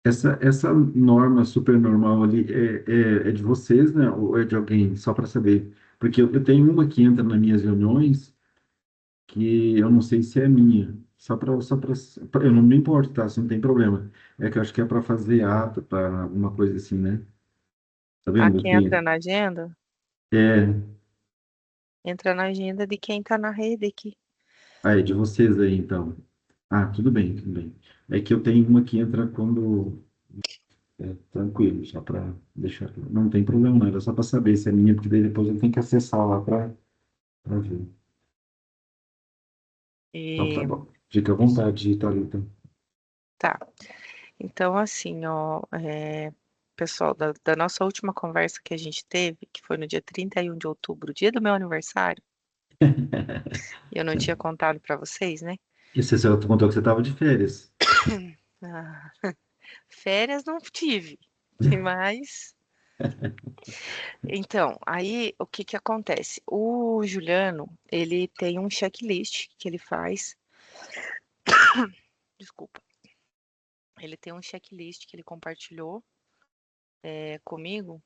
essa norma super normal ali é de vocês, né? Ou é de alguém? Só para saber. Porque eu tenho uma que entra nas minhas reuniões que eu não sei se é minha. Eu não me importo, tá? Se não tem problema. É que eu acho que é para fazer ata, para alguma coisa assim, né? Tá A vendo que aqui? entra na agenda, É, entra na agenda de quem tá na rede aqui. é de vocês aí, então. Ah, tudo bem, tudo bem. É que eu tenho uma que entra quando. Tranquilo, só para deixar. Não tem problema, não. Era só para saber se é minha, porque daí depois eu tenho que acessar lá para ver. Então tá E bom. Fica à vontade, Thalita. tá. Então, assim, ó, pessoal, da nossa última conversa que a gente teve, que foi no dia 31 de outubro, dia do meu aniversário, e eu não tinha contado pra vocês, né? E você contou que você estava de férias. Ah, férias não tive, mas então, aí o que que acontece? O Juliano, ele tem um checklist que ele faz, desculpa, ele tem um checklist que ele compartilhou comigo,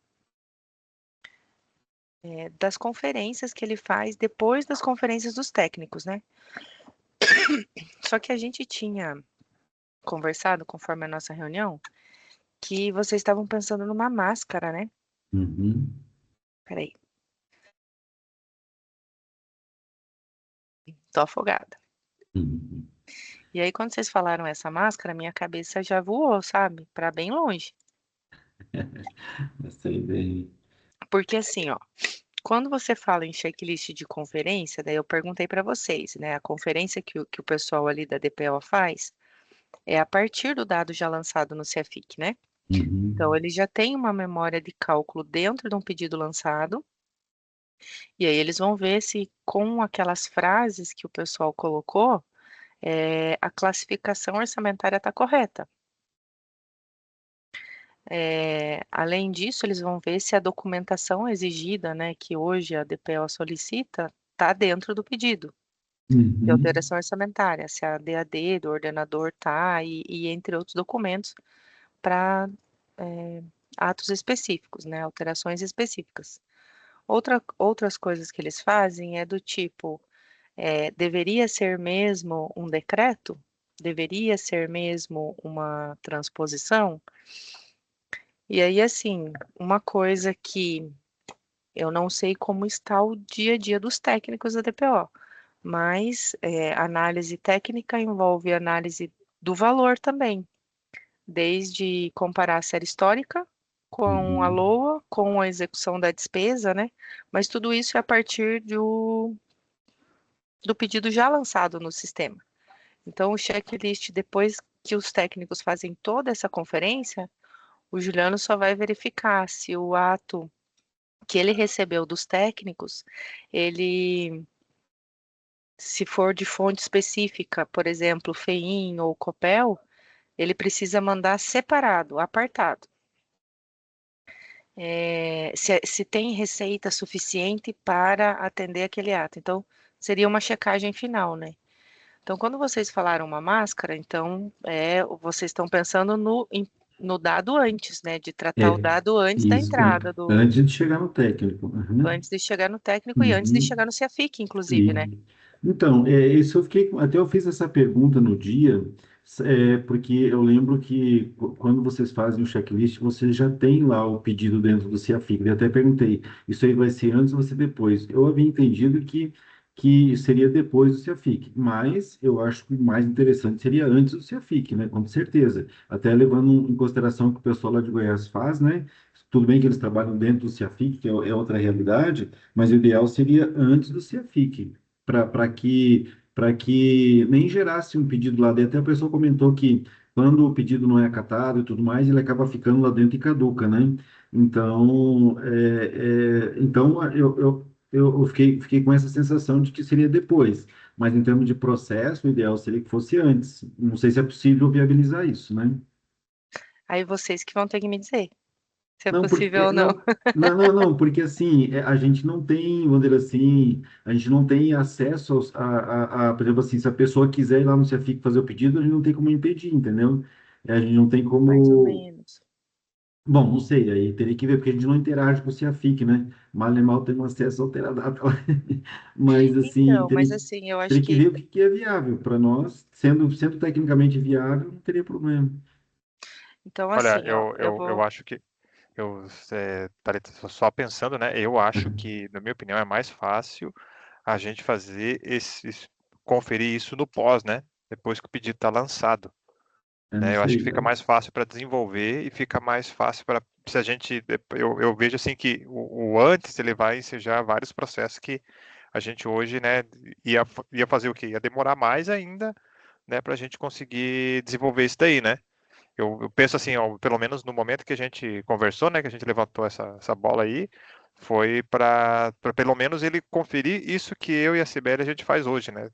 das conferências que ele faz depois das conferências dos técnicos, né? Só que a gente tinha conversado, conforme a nossa reunião, que vocês estavam pensando numa máscara, né? Uhum. Peraí, tô afogada. Uhum. E aí, quando vocês falaram essa máscara, minha cabeça já voou, sabe? Pra bem longe. Essa ideia. Porque assim, ó, quando você fala em checklist de conferência, daí eu perguntei pra vocês, né? A conferência que o pessoal ali da DPO faz é a partir do dado já lançado no CEFIC, né? Então, Uhum. ele já tem uma memória de cálculo dentro de um pedido lançado, e aí eles vão ver se com aquelas frases que o pessoal colocou, a classificação orçamentária está correta. Além disso, eles vão ver se a documentação exigida, né, que hoje a DPO solicita, está dentro do pedido de Uhum. alteração orçamentária, se a DAD do ordenador está, e entre outros documentos, para atos específicos, né, alterações específicas. Outras coisas que eles fazem é do tipo, deveria ser mesmo um decreto? Deveria ser mesmo uma transposição? E aí, assim, uma coisa que eu não sei como está o dia a dia dos técnicos da DPO, mas análise técnica envolve análise do valor também, desde comparar a série histórica com a Uhum. LOA, com a execução da despesa, né? Mas tudo isso é a partir do pedido já lançado no sistema. Então, o checklist, depois que os técnicos fazem toda essa conferência, o Juliano só vai verificar se o ato que ele recebeu dos técnicos, ele, se for de fonte específica, por exemplo, FEIM ou COPEL, ele precisa mandar separado, apartado. Se tem receita suficiente para atender aquele ato. Então, seria uma checagem final, né? Então, quando vocês falaram uma máscara, então vocês estão pensando no dado antes, né? De tratar o É, dado antes da isso. entrada Antes de chegar no técnico. Uhum. antes de chegar no técnico e antes de Uhum. chegar no CIAFIC, inclusive, né? E, então, isso eu fiquei, até eu fiz essa pergunta no dia, porque eu lembro que quando vocês fazem o checklist, você já tem lá o pedido dentro do CIAFIC. Eu até perguntei, isso aí vai ser antes ou vai ser depois? Eu havia entendido que seria depois do CIAFIC, mas eu acho que o mais interessante seria antes do CIAFIC, né? Com certeza. Até levando em consideração o que o pessoal lá de Goiás faz, né? Tudo bem que eles trabalham dentro do CIAFIC, que é outra realidade, mas o ideal seria antes do CIAFIC, para que nem gerasse um pedido lá dentro. Até a pessoa comentou que quando o pedido não é acatado e tudo mais, ele acaba ficando lá dentro e caduca, né? Então eu fiquei com essa sensação de que seria depois, mas em termos de processo, o ideal seria que fosse antes. Não sei se é possível viabilizar isso, né? Aí vocês que vão ter que me dizer se é Não, possível ou não. não, porque assim, a gente não tem, vamos dizer assim, a gente não tem acesso por exemplo assim, se a pessoa quiser ir lá no Cefic fazer o pedido, a gente não tem como impedir, entendeu? A gente não tem mais ou como. menos. Bom, não sei, aí teria que ver, porque a gente não interage com o CIAFIC, né? Mal e mal temos acesso ao Teradata lá. Mas, assim, Então, mas assim, eu acho teria que que, ver o que que é viável. Para nós, sendo tecnicamente viável, não teria problema. então Olha, assim, ó, eu eu vou, acho que eu, Thalita, só pensando, né? Eu acho Uhum. que, na minha opinião, é mais fácil a gente fazer conferir isso no pós, né? Depois que o pedido está lançado, Eu não né? Eu acho que sei. fica mais fácil para desenvolver e fica mais fácil para se a gente, eu vejo assim que o antes ele vai ensejar vários processos que a gente hoje, né, ia fazer o quê? Ia demorar mais ainda, né, para a gente conseguir desenvolver isso daí, né? Eu penso assim, ó, pelo menos no momento que a gente conversou, né, que a gente levantou essa bola aí, foi para pelo menos ele conferir isso que eu e a Sibeli a gente faz hoje, né?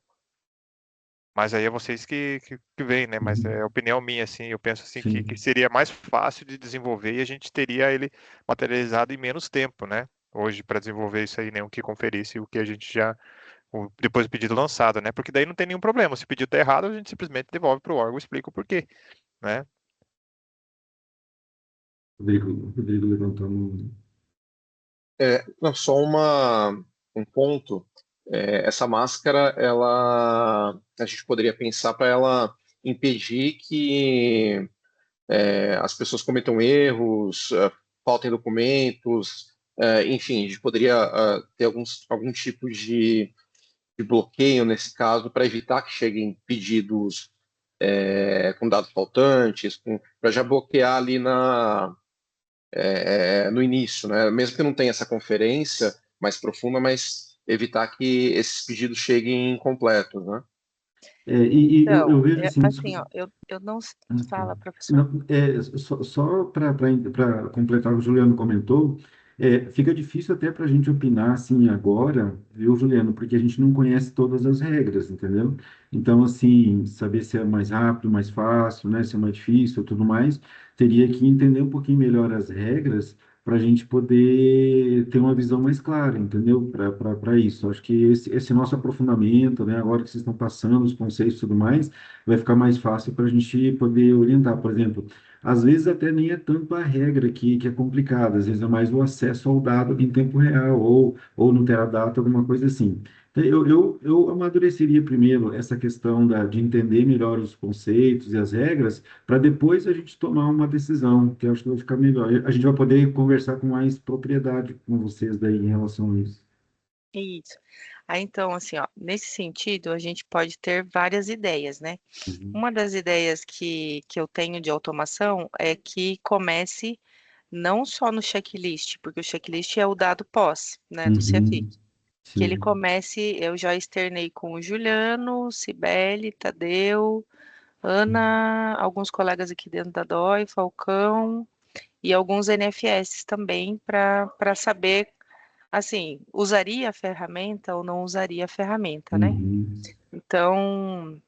Mas aí é vocês que veem, né? Mas Uhum. é opinião minha, assim, eu penso assim que Sim. seria mais fácil de desenvolver e a gente teria ele materializado em menos tempo, né? Hoje para desenvolver isso aí, né? O que conferisse o que a gente já depois do pedido lançado, né? Porque daí não tem nenhum problema. Se o pedido está errado, a gente simplesmente devolve para o órgão e explica o porquê, né? Rodrigo levantou a mão. Não, só um ponto. Essa máscara, a gente poderia pensar para ela impedir que as pessoas cometam erros, faltem documentos, enfim, a gente poderia ter algum tipo de bloqueio nesse caso para evitar que cheguem pedidos com dados faltantes, para já bloquear ali no início, né? Mesmo que não tenha essa conferência mais profunda, mas evitar que esses pedidos cheguem incompletos, né? Eu então, vejo assim, assim, ó, eu não Ah, tá. fala, professor. Não, só para completar o que o Juliano comentou, fica difícil até para a gente opinar assim agora, viu, Juliano? Porque a gente não conhece todas as regras, entendeu? Então, assim, saber se é mais rápido, mais fácil, né? Se é mais difícil, tudo mais, teria que entender um pouquinho melhor as regras para a gente poder ter uma visão mais clara, entendeu? Para isso. Acho que esse nosso aprofundamento, né? Agora que vocês estão passando os conceitos e tudo mais vai ficar mais fácil para a gente poder orientar. Por exemplo, às vezes até nem é tanto a regra que é complicada, às vezes é mais o acesso ao dado em tempo real, ou no Teradata, alguma coisa assim. Então, eu amadureceria primeiro essa questão de entender melhor os conceitos e as regras, para depois a gente tomar uma decisão, que eu acho que vai ficar melhor. A gente vai poder conversar com mais propriedade com vocês daí em relação a isso. Isso. Aí, então, assim, ó, nesse sentido, a gente pode ter várias ideias, né? Uhum, Uma das ideias que eu tenho de automação é que comece não só no checklist, porque o checklist é o dado pós, né, do CFI. uhum, Que ele sim. comece, eu já externei com o Juliano, Cibele, Tadeu, Ana, alguns colegas aqui dentro da DOI, Falcão, e alguns NFS também, para saber, assim, usaria a ferramenta ou não usaria a ferramenta, né? Uhum, Então,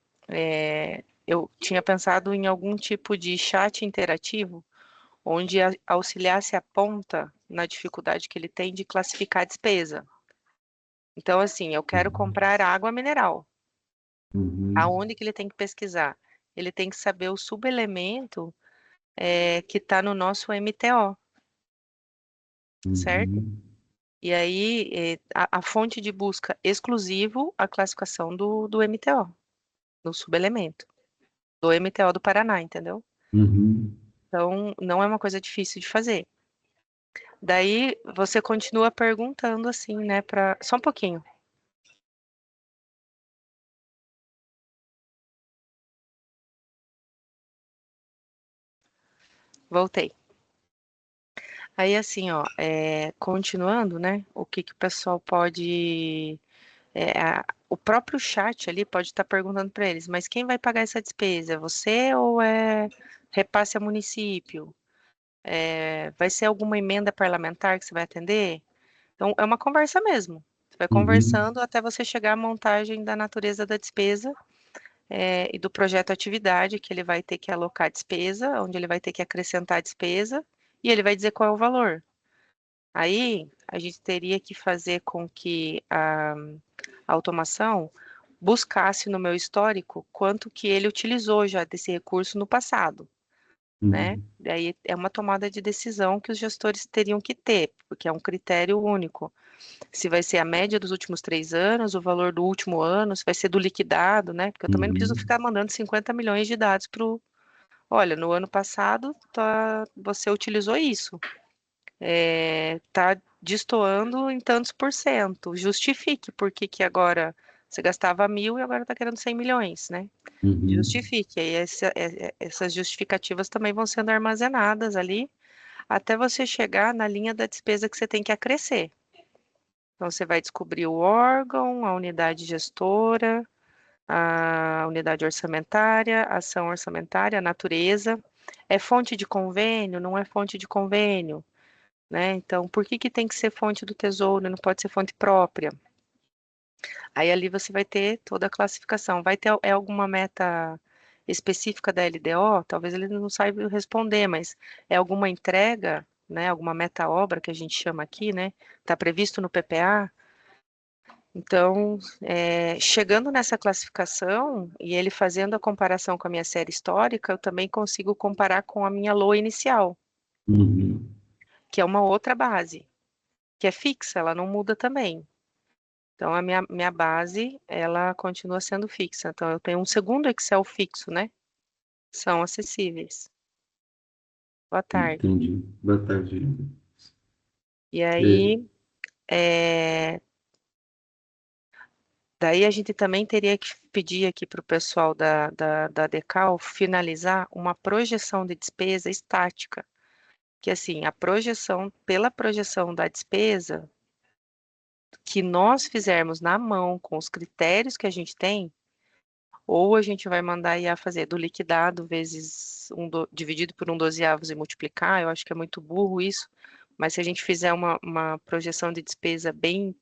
eu tinha pensado em algum tipo de chat interativo, onde auxiliasse a ponta na dificuldade que ele tem de classificar a despesa. Então, assim, eu quero uhum, comprar água mineral. uhum, Aonde que ele tem que pesquisar? Ele tem que saber o subelemento que está no nosso MTO, certo? uhum. E aí, a fonte de busca exclusivo, a classificação do MTO, do subelemento, do MTO do Paraná, entendeu? Uhum. Então, não é uma coisa difícil de fazer. Daí, você continua perguntando assim, né, Só um pouquinho, voltei. Aí, assim, ó, continuando, né, o que que o pessoal pode... o próprio chat ali pode estar perguntando para eles, mas quem vai pagar essa despesa? É você ou é repasse a município? Vai ser alguma emenda parlamentar que você vai atender? Então, é uma conversa mesmo. Você vai Uhum, conversando até você chegar à montagem da natureza da despesa, e do projeto atividade, que ele vai ter que alocar despesa, onde ele vai ter que acrescentar despesa, e ele vai dizer qual é o valor. Aí, a gente teria que fazer com que a automação buscasse no meu histórico quanto que ele utilizou já desse recurso no passado. né? Uhum. Daí é uma tomada de decisão que os gestores teriam que ter, porque é um critério único. Se vai ser a média dos últimos 3 anos, o valor do último ano, se vai ser do liquidado, né? Porque eu também não preciso Uhum. ficar mandando 50 milhões de dados pro. Olha, no ano passado você utilizou isso. Tá destoando em tantos por cento. Justifique por que que agora você gastava 1.000 e agora está querendo 100 milhões, né? Uhum. Justifique. Aí essas justificativas também vão sendo armazenadas ali até você chegar na linha da despesa que você tem que acrescer. Então, você vai descobrir o órgão, a unidade gestora, a unidade orçamentária, a ação orçamentária, a natureza. É fonte de convênio? Não é fonte de convênio, né? Então, por que que tem que ser fonte do tesouro, não pode ser fonte própria? Aí ali você vai ter toda a classificação. Vai ter alguma meta específica da LDO? Talvez ele não saiba responder, mas é alguma entrega, né? Alguma meta-obra que a gente chama aqui, né? Está previsto no PPA? Então, chegando nessa classificação e ele fazendo a comparação com a minha série histórica, eu também consigo comparar com a minha LOA inicial, Uhum. que é uma outra base, que é fixa, ela não muda também. Então, a minha base, ela continua sendo fixa. Então, eu tenho um segundo Excel fixo, né? São acessíveis. Boa tarde. Entendi. Boa tarde. E É, aí, é, daí a gente também teria que pedir aqui para o pessoal da Decal finalizar uma projeção de despesa estática. Que assim, pela projeção da despesa que nós fizermos na mão, com os critérios que a gente tem, ou a gente vai mandar a IA fazer do liquidado vezes dividido por 1/12 e multiplicar, eu acho que é muito burro isso, mas se a gente fizer uma projeção de despesa bem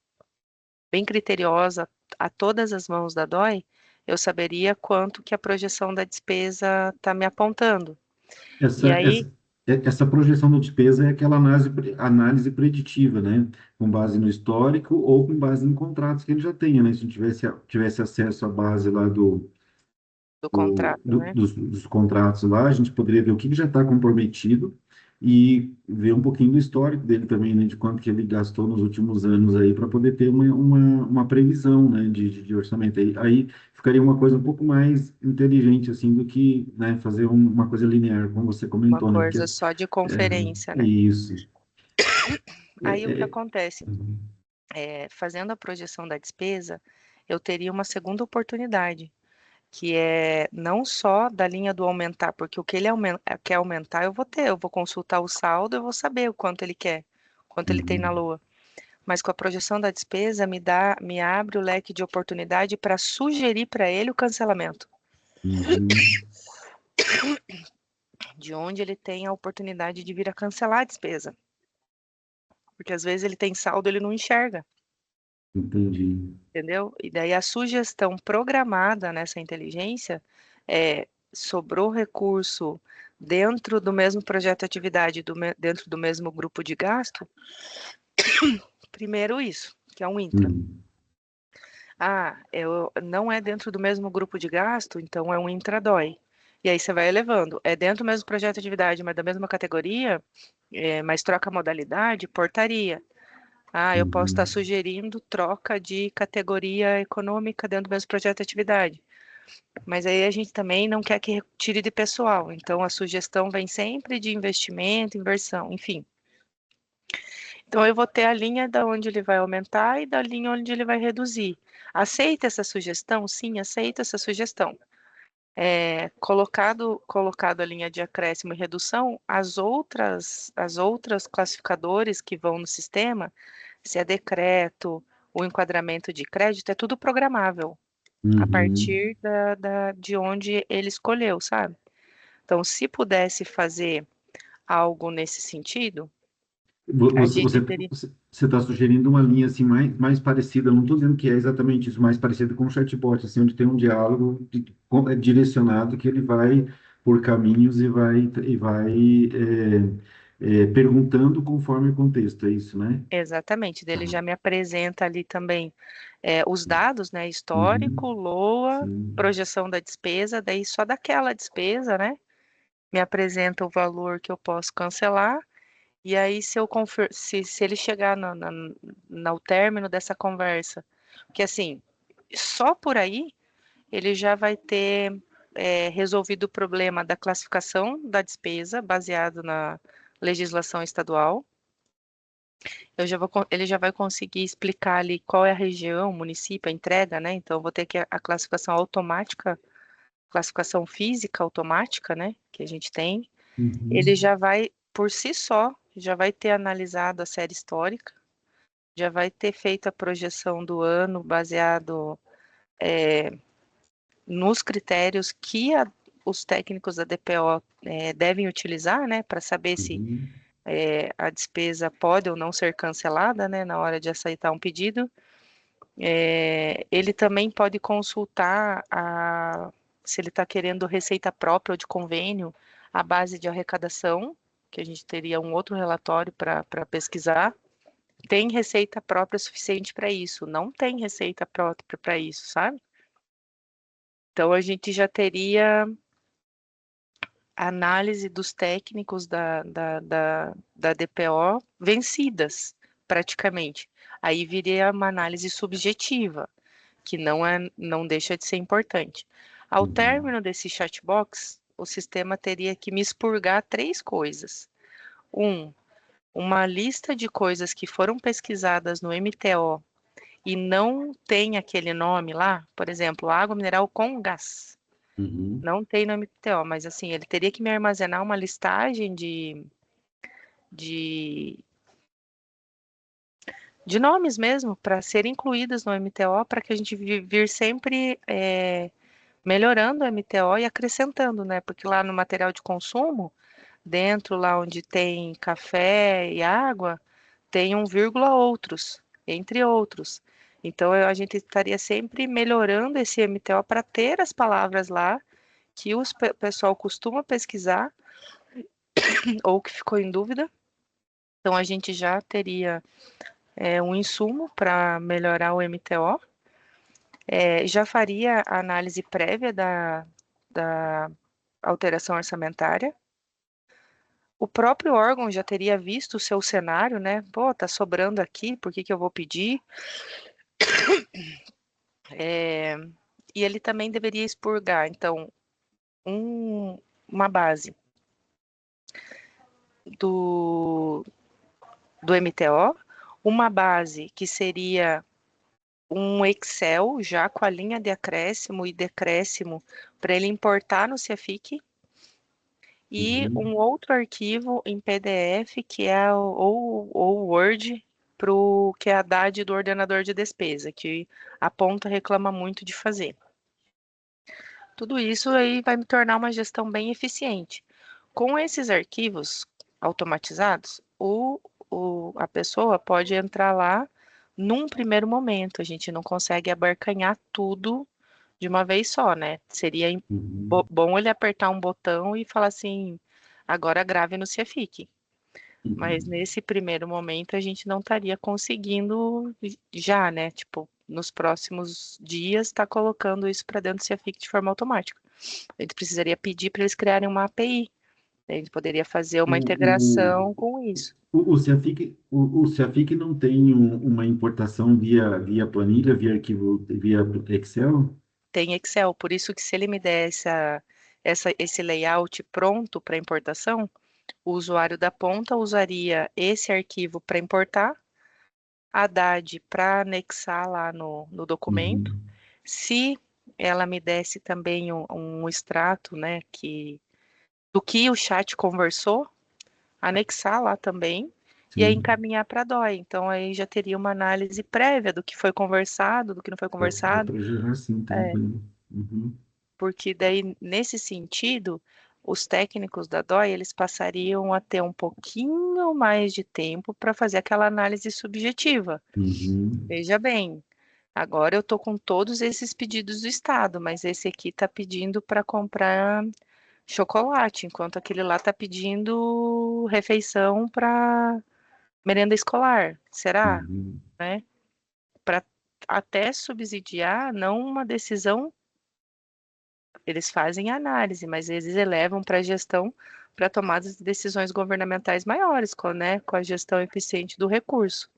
criteriosa a todas as mãos da DOI, eu saberia quanto que a projeção da despesa está me apontando. essa, E aí, essa, essa projeção da despesa é aquela análise preditiva, né? Com base no histórico ou com base em contratos que ele já tenha, né? Se a gente tivesse acesso à base lá do contrato, né? dos contratos lá, a gente poderia ver o que já está comprometido e ver um pouquinho do histórico dele também, né, de quanto que ele gastou nos últimos anos aí, para poder ter uma previsão, né, de orçamento. Aí ficaria uma coisa um pouco mais inteligente, assim, do que, né, fazer uma coisa linear, como você Uma comentou, né, porque coisa só de conferência, né? isso. Aí o que É, é, acontece? Fazendo a projeção da despesa, eu teria uma segunda oportunidade, que é não só da linha do aumentar, porque o que ele quer aumentar, eu vou consultar o saldo, eu vou saber o quanto ele quer, quanto ele tem na uhum, LOA. Mas com a projeção da despesa, me abre o leque de oportunidade para sugerir para ele o cancelamento, uhum, de onde ele tem a oportunidade de vir a cancelar a despesa. Porque às vezes ele tem saldo, ele não enxerga. entendi. Entendeu? E daí a sugestão programada nessa inteligência sobrou recurso dentro do mesmo projeto de atividade, dentro do mesmo grupo de gasto. Primeiro isso, que é um intra. Uhum, Não é dentro do mesmo grupo de gasto, então é um intradói. E aí você vai elevando. É dentro do mesmo projeto de atividade, mas da mesma categoria, mas troca a modalidade, portaria. Eu posso estar uhum. sugerindo troca de categoria econômica dentro do mesmo projeto de atividade. Mas aí a gente também não quer que tire de pessoal. Então a sugestão vem sempre de investimento, inversão, enfim. Então eu vou ter a linha da onde ele vai aumentar e da linha onde ele vai reduzir. Aceita essa sugestão? Sim, aceita essa sugestão. Colocado a linha de acréscimo e redução, as outras classificadores que vão no sistema, se é decreto, o enquadramento de crédito, é tudo programável a Uhum. partir de onde ele escolheu, sabe? Então, se pudesse fazer algo nesse sentido, a Você gente você teria. você está sugerindo uma linha assim mais parecida. Eu não estou dizendo que é exatamente isso, mais parecida com o chatbot, assim, onde tem um diálogo direcionado que ele vai por caminhos e vai perguntando conforme o contexto. É isso, né? Exatamente, Tá. dele já me apresenta ali também os dados, né? Histórico, Uhum. LOA, Sim. projeção da despesa, daí só daquela despesa, né? me apresenta o valor que eu posso cancelar, e aí se ele chegar no término dessa conversa, porque assim, só por aí ele já vai ter resolvido o problema da classificação da despesa baseado na legislação estadual. Ele já vai conseguir explicar ali qual é a região, o município, a entrega, né? Então, eu vou ter que a classificação automática, classificação física automática, né? Que a gente tem. Ele Uhum. já vai, por si só, já vai ter analisado a série histórica, já vai ter feito a projeção do ano baseado nos critérios que os técnicos da DPO devem utilizar, né? Para saber se Uhum. a despesa pode ou não ser cancelada, né? Na hora de aceitar um pedido. Ele também pode consultar se ele está querendo receita própria ou de convênio, a base de arrecadação, que a gente teria um outro relatório para pesquisar. Tem receita própria suficiente para isso? Não tem receita própria para isso, sabe? Então a gente já teria análise dos técnicos da DPO vencidas, praticamente. Aí viria uma análise subjetiva, que não deixa de ser importante. Ao Uhum. término desse chatbox, o sistema teria que me expurgar 3 coisas. Uma lista de coisas que foram pesquisadas no MTO e não tem aquele nome lá, por exemplo, água mineral com gás. Uhum. Não tem no MTO, mas assim, ele teria que me armazenar uma listagem de, de nomes mesmo, para serem incluídas no MTO, para que a gente vir sempre melhorando o MTO e acrescentando, né? Porque lá no material de consumo, dentro lá onde tem café e água, tem um vírgula outros, entre outros. Então a gente estaria sempre melhorando esse MTO para ter as palavras lá que o pessoal costuma pesquisar ou que ficou em dúvida. Então a gente já teria um insumo para melhorar o MTO. Já faria a análise prévia da alteração orçamentária. O próprio órgão já teria visto o seu cenário, né? Pô, tá sobrando aqui, por que que eu vou pedir? E ele também deveria expurgar, então, uma base do, do MTO, uma base que seria um Excel já com a linha de acréscimo e decréscimo para ele importar no Cefic, e Uhum. um outro arquivo em PDF que é ou Word que é a DAD do ordenador de despesa, que a ponta reclama muito de fazer. Tudo isso aí vai me tornar uma gestão bem eficiente. Com esses arquivos automatizados, a pessoa pode entrar lá num primeiro momento. A gente não consegue abarcanhar tudo de uma vez só, né? Seria Uhum. bom ele apertar um botão e falar assim, agora grave no Cefic. Mas Uhum. nesse primeiro momento a gente não estaria conseguindo já, né? Tipo, nos próximos dias tá colocando isso para dentro do Cefic de forma automática. A gente precisaria pedir para eles criarem uma API. A gente poderia fazer O, uma o, integração com isso. o Cefic, o Cefic não tem uma importação via planilha, via arquivo, via Excel? Tem Excel, por isso que se ele me der esse layout pronto para importação, o usuário da ponta usaria esse arquivo para importar, a DAD para anexar lá no documento. Uhum. Se ela me desse também um extrato, né, do que o chat conversou, anexar lá também e aí Sim, encaminhar para a DOI. Então aí já teria uma análise prévia do que foi conversado, do que não foi dá conversado, para gerar sim, é, tranquilo. Uhum. porque daí nesse sentido os técnicos da DOI eles passariam a ter um pouquinho mais de tempo para fazer aquela análise subjetiva. Uhum. Veja bem, agora eu estou com todos esses pedidos do Estado, mas esse aqui está pedindo para comprar chocolate, enquanto aquele lá está pedindo refeição para merenda escolar. Será? Uhum. Né? Para até subsidiar, não uma decisão eles fazem análise, mas eles elevam para a gestão para tomadas de decisões governamentais maiores, né, com a gestão eficiente do recurso.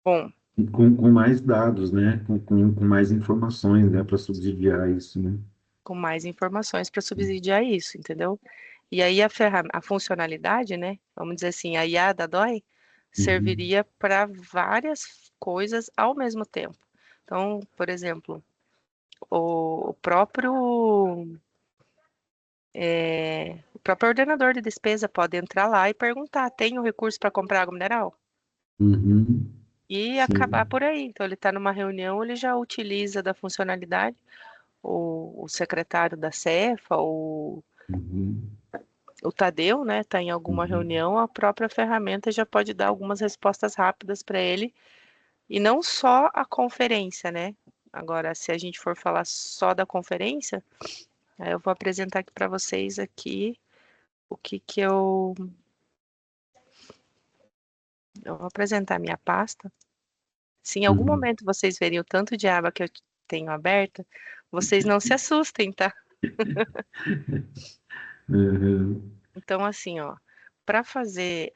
Bom, Com mais dados, né? Com mais informações, né? Para subsidiar isso, né? com mais informações para subsidiar isso, entendeu? E aí a funcionalidade, né? Vamos dizer assim, a IA da DOI serviria para várias coisas ao mesmo tempo. Então, por exemplo, o próprio ordenador de despesa pode entrar lá e perguntar: tem o recurso para comprar água mineral? Uhum. E acabar Sim. por aí. Então, ele está numa reunião, ele já utiliza da funcionalidade, o secretário da Cefa, Uhum. o Tadeu, né, está em alguma Uhum. reunião, a própria ferramenta já pode dar algumas respostas rápidas para ele, e não só a conferência, né? Agora, se a gente for falar só da conferência, aí eu vou apresentar aqui para vocês aqui o que eu vou apresentar minha pasta. Se em algum Uhum. momento vocês verem o tanto de aba que eu tenho aberta, vocês não se assustem, tá? Uhum. Então, assim, ó, para fazer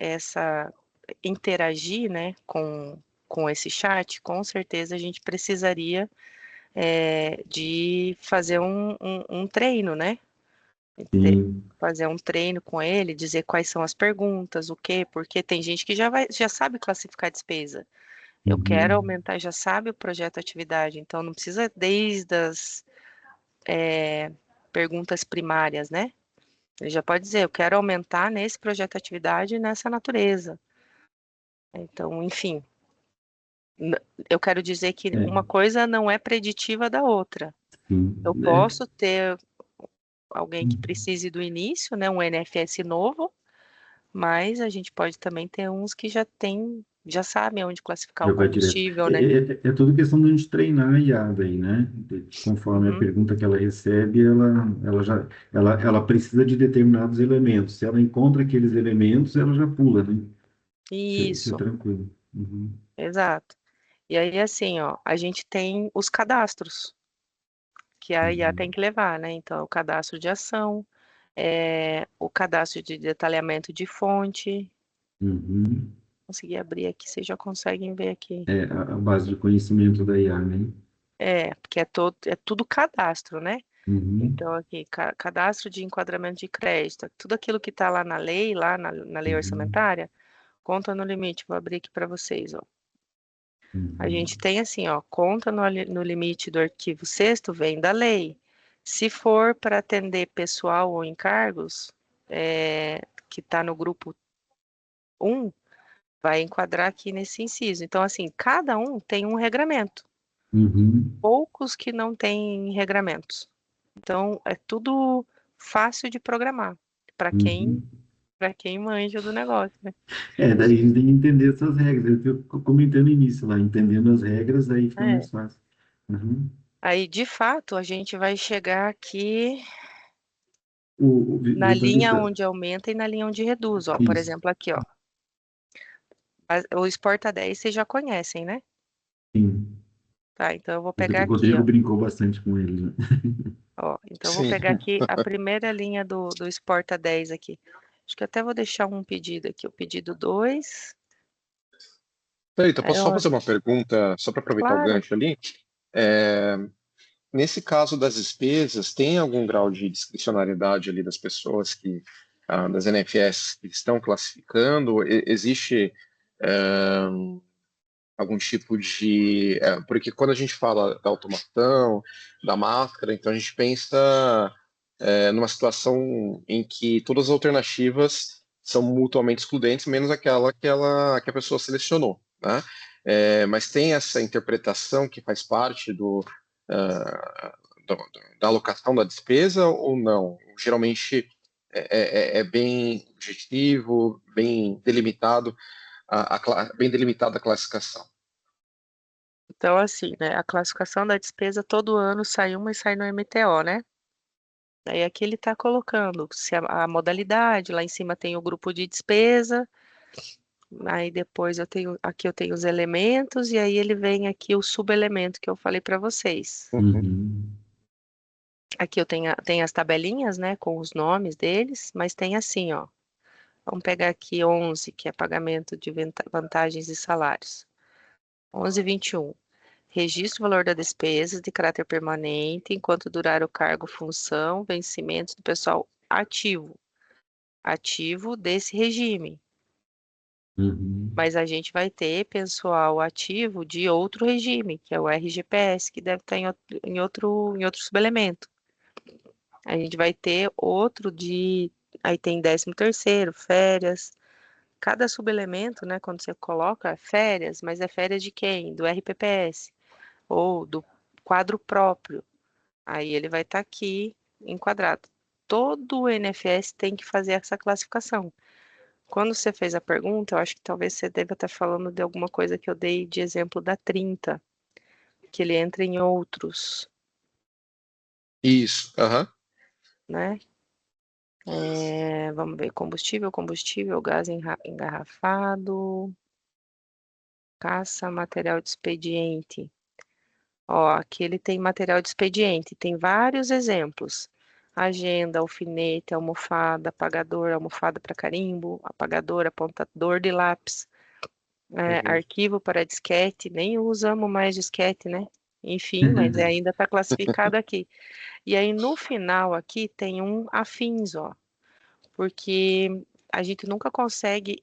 interagir, né, com esse chat, com certeza a gente precisaria de fazer um treino, né? Sim. Fazer um treino com ele, dizer quais são as perguntas, o quê, porque tem gente que já sabe classificar despesa. Eu quero Uhum. aumentar, já sabe o projeto atividade, então não precisa desde as perguntas primárias, né? Ele já pode dizer, eu quero aumentar nesse projeto atividade nessa natureza. Então, enfim, eu quero dizer que É, uma coisa não é preditiva da outra. sim. Eu É. posso ter alguém que precise do início, né, um NFS novo, mas a gente pode também ter uns que já sabem onde classificar o Já vai direto. combustível, né? É tudo questão de a gente treinar a IA daí, né? Conforme a Uhum. pergunta que ela recebe, ela precisa de determinados elementos. Se ela encontra aqueles elementos, ela já pula, né? Isso é Isso, tranquilo. Uhum. exato. E aí, assim, ó, a gente tem os cadastros que a IA tem Uhum. que levar, né? Então, o cadastro de ação, o cadastro de detalhamento de fonte. Uhum. Consegui abrir aqui, vocês já conseguem ver aqui. É a base de conhecimento da IA, né? Porque é tudo cadastro, né? Uhum. Então, aqui, cadastro de enquadramento de crédito, tudo aquilo que está lá na lei, na lei Uhum. orçamentária, conta no limite. Vou abrir aqui para vocês, ó. A Uhum. gente tem assim, ó, conta no limite do arquivo 6º vem da lei. Se for para atender pessoal ou encargos, que está no grupo 1, vai enquadrar aqui nesse inciso. Então, assim, cada um tem um regramento. Uhum. Poucos que não têm regramentos. Então, é tudo fácil de programar para quem Uhum. para quem manja do negócio, né? Daí a gente tem que entender essas regras. Eu estou comentando no início lá, entendendo as regras, aí fica É. mais fácil. Uhum. Aí, de fato, a gente vai chegar aqui na linha Visualizar. onde aumenta e na linha onde reduz, ó. Por Isso, exemplo, aqui, ó. O Exporta 10 vocês já conhecem, né? sim. Tá, então eu vou O pegar aqui, Rodrigo ó. brincou bastante com ele, né? Ó, então eu vou Sim. pegar aqui a primeira linha do Exporta 10 aqui. Acho que até vou deixar um pedido aqui, o pedido 2. Então, Aí, posso só ó, fazer uma pergunta, só para aproveitar o claro. gancho ali? É, nesse caso das despesas, tem algum grau de discricionariedade ali das pessoas das NFS que estão classificando? Existe é, algum tipo de. Porque quando a gente fala da automação, da máscara, então a gente pensa numa situação em que todas as alternativas são mutuamente excludentes, menos que a pessoa selecionou, né? Mas tem essa interpretação que faz parte da alocação da despesa ou não? Geralmente é bem objetivo, bem delimitado, bem delimitada a classificação. Então, assim, né? A classificação da despesa todo ano sai uma e sai no MTO, né? Daí aqui ele está colocando se a modalidade, lá em cima tem o grupo de despesa, aí depois eu tenho os elementos, e aí ele vem aqui o subelemento que eu falei para vocês. Uhum. Uhum. Aqui eu tenho as tabelinhas, né, com os nomes deles, mas tem assim, ó. Vamos pegar aqui 11, que é pagamento de vantagens e salários. 11,21. Registro o valor da despesa de caráter permanente enquanto durar o cargo, função, vencimentos do pessoal ativo desse regime. Uhum. Mas a gente vai ter pessoal ativo de outro regime, que é o RGPS, que deve estar em outro subelemento. A gente vai ter outro aí tem 13º, férias. Cada subelemento, né, quando você coloca férias, mas é férias de quem? Do RPPS ou do quadro próprio. Aí ele vai estar aqui enquadrado. Todo o INFS tem que fazer essa classificação. Quando você fez a pergunta, eu acho que talvez você deva estar falando de alguma coisa que eu dei de exemplo da 30, que ele entra em outros, Isso. Aham. né? Vamos ver, combustível, gás engarrafado, caça, material de expediente. Ó, aqui ele tem material de expediente, tem vários exemplos. Agenda, alfinete, almofada, apagador, almofada para carimbo, apagador, apontador de lápis, Uhum. arquivo para disquete, nem usamos mais disquete, né? Enfim, mas ainda está classificado aqui. E aí no final aqui tem um afins, ó, porque a gente nunca consegue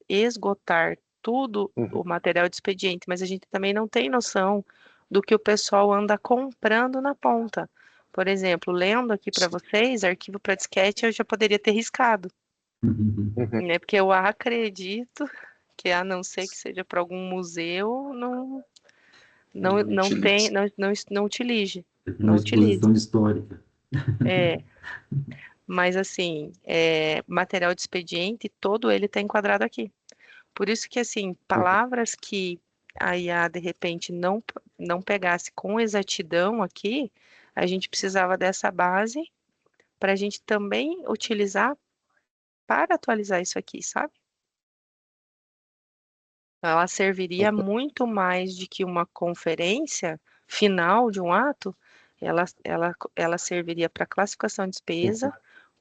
esgotar tudo Uhum. o material de expediente, mas a gente também não tem noção do que o pessoal anda comprando na ponta. Por exemplo, lendo aqui para vocês, arquivo para disquete eu já poderia ter riscado, Uhum. né? Porque eu acredito que a não ser que seja para algum museu, não tem, Utilize. não utilize, Uma não utilize. exposição histórica. É, mas assim, material de expediente, todo ele está enquadrado aqui. Por isso que, assim, Uhum. palavras que a IA, de repente, não pegasse com exatidão aqui, a gente precisava dessa base para a gente também utilizar para atualizar isso aqui, sabe? Ela serviria muito mais de que uma conferência final de um ato, ela serviria para classificação de despesa,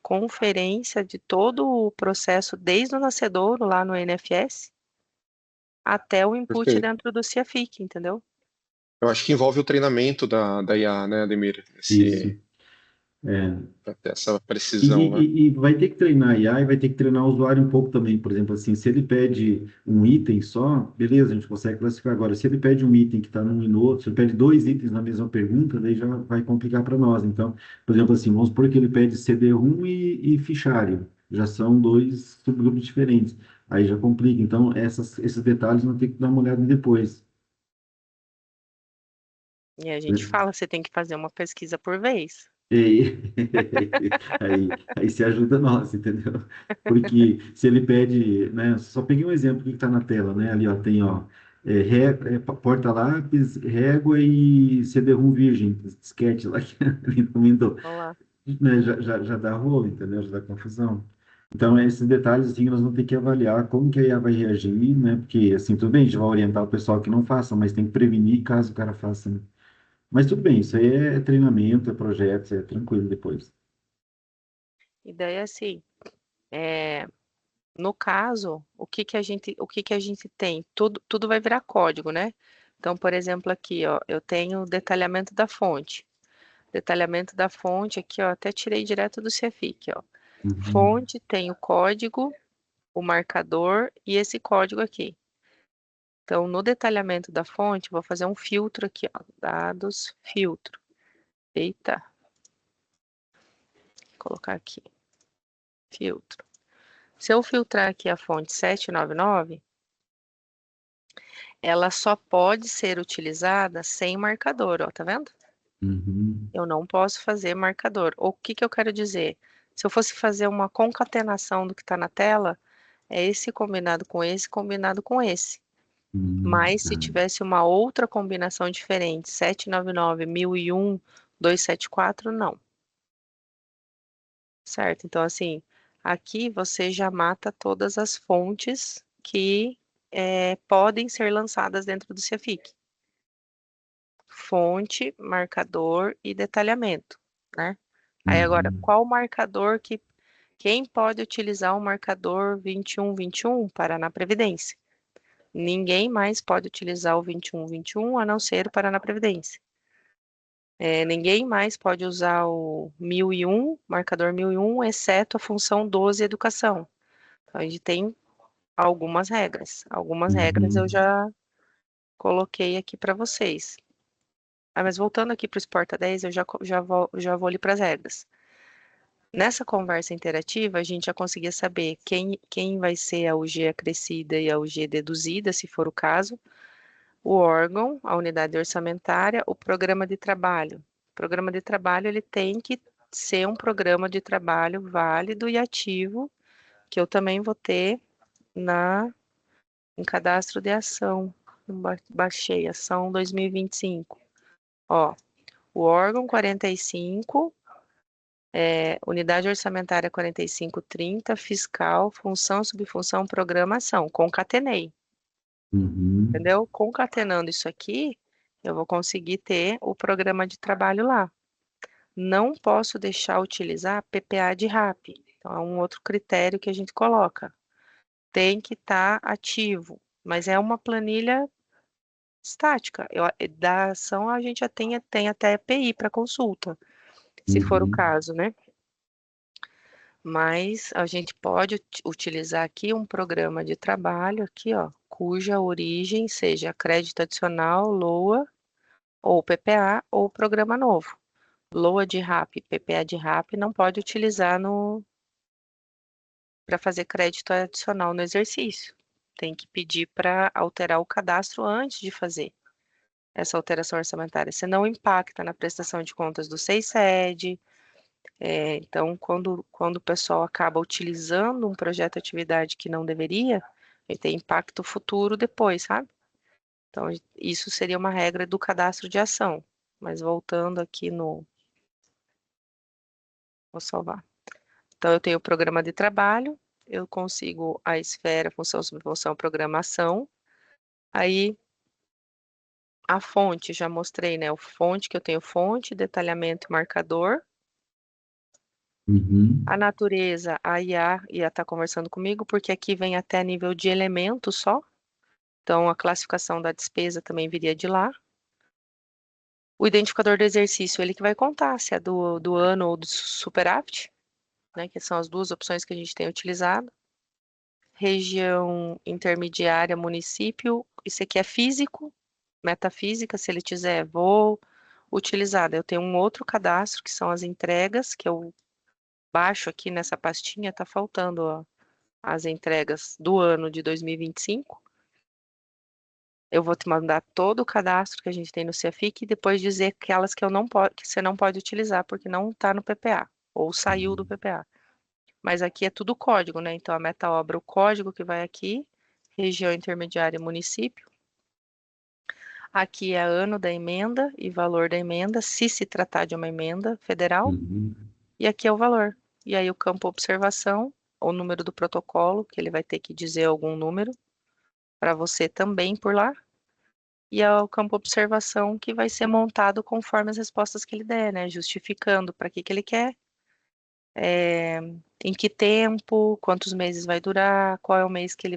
conferência de todo o processo, desde o nascedouro lá no NFS, até o input Perfeito. dentro do CIAFIC, entendeu? Eu acho que envolve o treinamento da IA, né, Ademir? Isso. É. Para ter essa E, precisão, né? e vai ter que treinar a IA e vai ter que treinar o usuário um pouco também. Por exemplo, assim, se ele pede um item só, beleza, a gente consegue classificar agora. Se ele pede um item que está num e no outro, se ele pede dois itens na mesma pergunta, daí já vai complicar para nós. Então, por exemplo, assim, vamos supor que ele pede CD-ROM e fichário. Já são dois subgrupos diferentes. Aí já complica. Então, esses detalhes vão ter que dar uma olhada depois. E a gente fala, você tem que fazer uma pesquisa por vez. E aí se ajuda nós, entendeu? Porque se ele pede, né? Só peguei um exemplo que está na tela, né? Ali, ó, tem, ó, porta-lápis, régua e CD-ROM virgem, disquete lá que ele comentou, Vamos lá. né? Já dá rolo, entendeu? Já dá confusão. Então, esses detalhes, assim, nós vamos ter que avaliar como que a IA vai reagir, né? Porque, assim, tudo bem, a gente vai orientar o pessoal que não faça, mas tem que prevenir caso o cara faça, né? Mas tudo bem, isso aí é treinamento, é projeto, é tranquilo depois. E daí, assim, é, no caso, o que que a gente tem? Tudo vai virar código, né? Então, por exemplo, aqui, ó, eu tenho o detalhamento da fonte. Detalhamento da fonte aqui, ó, até tirei direto do CFIC, ó. Uhum. Fonte tem o código, o marcador e esse código aqui. Então, no detalhamento da fonte, vou fazer um filtro aqui, ó, dados, filtro. Eita, vou colocar aqui, filtro. Se eu filtrar aqui a fonte 799, ela só pode ser utilizada sem marcador, ó, tá vendo? Uhum. Eu não posso fazer marcador. O que que eu quero dizer? Se eu fosse fazer uma concatenação do que está na tela, é esse combinado com esse, combinado com esse. Mas se Tá. tivesse uma outra combinação diferente, 799, 1001, 274, não. Certo? Então, assim, aqui você já mata todas as fontes que podem ser lançadas dentro do CIAFIC. Fonte, marcador e detalhamento. né? Aí agora, Uhum. qual marcador que... Quem pode utilizar o marcador 2121 Paraná Previdência? Ninguém mais pode utilizar o 2121 a não ser o Paraná Previdência. Ninguém mais pode usar o 1001, marcador 1001, exceto a função 12 Educação. Então, a gente tem algumas regras. Algumas regras eu Uhum. já coloquei aqui para vocês. Mas voltando aqui para o Exporta 10, eu já vou ali para as regras. Nessa conversa interativa, a gente já conseguia saber quem vai ser a UG acrescida e a UG deduzida, se for o caso, o órgão, a unidade orçamentária, o programa de trabalho. O programa de trabalho, ele tem que ser um programa de trabalho válido e ativo, que eu também vou ter em cadastro de ação. Baixei, ação 2025. Ó, o órgão 45, unidade orçamentária 4530, fiscal, função, subfunção, programação. Concatenei, Uhum. entendeu? Concatenando isso aqui, eu vou conseguir ter o programa de trabalho lá. Não posso deixar utilizar PPA de RAP. Então, é um outro critério que a gente coloca. Tem que estar ativo, mas é uma planilha estática. Da ação, a gente já tem até EPI para consulta, se for o Uhum. caso, né? Mas a gente pode utilizar aqui um programa de trabalho, aqui, ó, cuja origem seja crédito adicional, LOA, ou PPA, ou programa novo. LOA de RAP, PPA de RAP, não pode utilizar para fazer crédito adicional no exercício. Tem que pedir para alterar o cadastro antes de fazer essa alteração orçamentária, senão impacta na prestação de contas do SEISED. Então, quando o pessoal acaba utilizando um projeto de atividade que não deveria, ele tem impacto futuro depois, sabe? Então, isso seria uma regra do cadastro de ação. Mas voltando aqui Vou salvar. Então, eu tenho o programa de trabalho, eu consigo a esfera, função, subfunção, programação. Aí, a fonte, já mostrei, né? O fonte, que eu tenho fonte, detalhamento e marcador. Uhum. A natureza, a IA ia estar conversando comigo, porque aqui vem até nível de elemento só. Então, a classificação da despesa também viria de lá. O identificador do exercício, ele que vai contar se é do ano ou do superávit, né? Que são as duas opções que a gente tem utilizado. Região intermediária, município, isso aqui é físico, metafísica, se ele quiser, vou utilizar. Eu tenho um outro cadastro, que são as entregas, que eu baixo aqui nessa pastinha, tá faltando, ó, as entregas do ano de 2025. Eu vou te mandar todo o cadastro que a gente tem no CEFIC e depois dizer aquelas que que você não pode utilizar, porque não está no PPA, ou saiu do PPA. Mas aqui é tudo código, né? Então, a meta-obra, o código que vai aqui, região intermediária, município. Aqui é ano da emenda e valor da emenda, se tratar de uma emenda federal. Uhum. E aqui é o valor. E aí o campo observação, o número do protocolo, que ele vai ter que dizer algum número para você também por lá. E é o campo observação que vai ser montado conforme as respostas que ele der, né? Justificando para que ele quer, em que tempo, quantos meses vai durar, qual é o mês que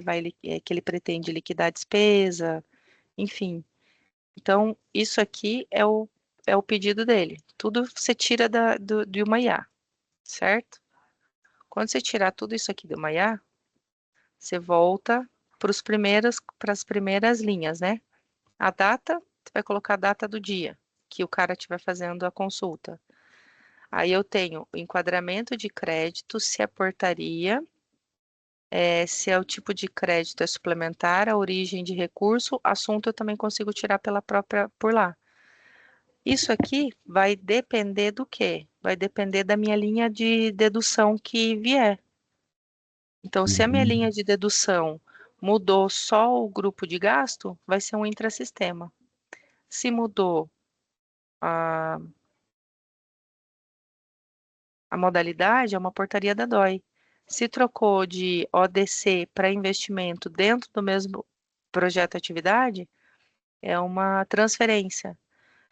que ele pretende liquidar a despesa, enfim. Então, isso aqui é o pedido dele. Tudo você tira de uma IA, certo? Quando você tirar tudo isso aqui de uma IA, você volta para as primeiras linhas, né? A data, você vai colocar a data do dia que o cara estiver fazendo a consulta. Aí eu tenho o enquadramento de crédito, se é portaria, se é o tipo de crédito é suplementar, a origem de recurso, assunto eu também consigo tirar por lá. Isso aqui vai depender do quê? Vai depender da minha linha de dedução que vier. Então, se a minha linha Uhum. de dedução mudou só o grupo de gasto, vai ser um intrasistema. Se mudou a, a modalidade, é uma portaria da DOI. Se trocou de ODC para investimento dentro do mesmo projeto atividade, é uma transferência.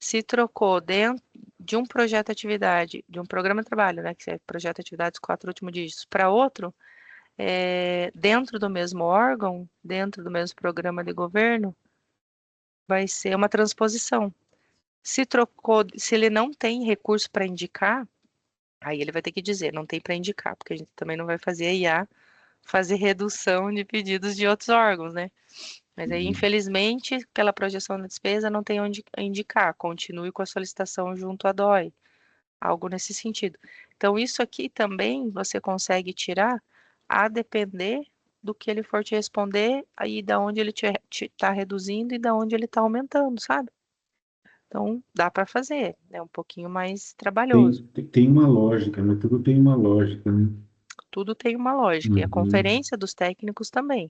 Se trocou dentro de um projeto de atividade, de um programa de trabalho, né, que é projeto de atividades 4 últimos dígitos, para outro, dentro do mesmo órgão, dentro do mesmo programa de governo, vai ser uma transposição. Se trocou, se ele não tem recurso para indicar, aí ele vai ter que dizer, não tem para indicar, porque a gente também não vai fazer a IA fazer redução de pedidos de outros órgãos, né? Mas aí, infelizmente, pela projeção da despesa, não tem onde indicar. Continue com a solicitação junto à DOI. Algo nesse sentido. Então, isso aqui também você consegue tirar a depender do que ele for te responder, aí da onde ele está reduzindo e da onde ele está aumentando, sabe? Então, dá para fazer. É um pouquinho mais trabalhoso. Tem uma lógica, né? Tudo tem uma lógica, né? Tudo tem uma lógica. E a Uhum. conferência dos técnicos também.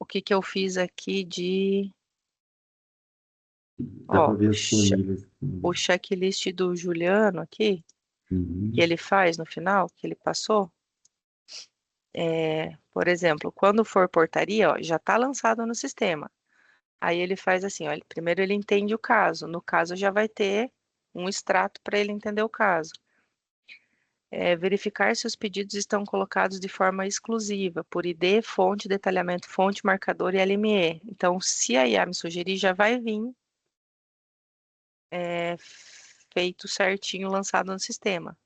O que que eu fiz aqui de... Dá para Ó, ver as planilhas. o checklist do Juliano aqui, que Uhum. ele faz no final, que ele passou, por exemplo, quando for portaria, ó, já está lançado no sistema. Aí ele faz assim, ó, primeiro ele entende o caso. No caso já vai ter um extrato para ele entender o caso. Verificar se os pedidos estão colocados de forma exclusiva, por ID, fonte, detalhamento, fonte, marcador e LME. Então, se a IA me sugerir, já vai vir feito certinho, lançado no sistema.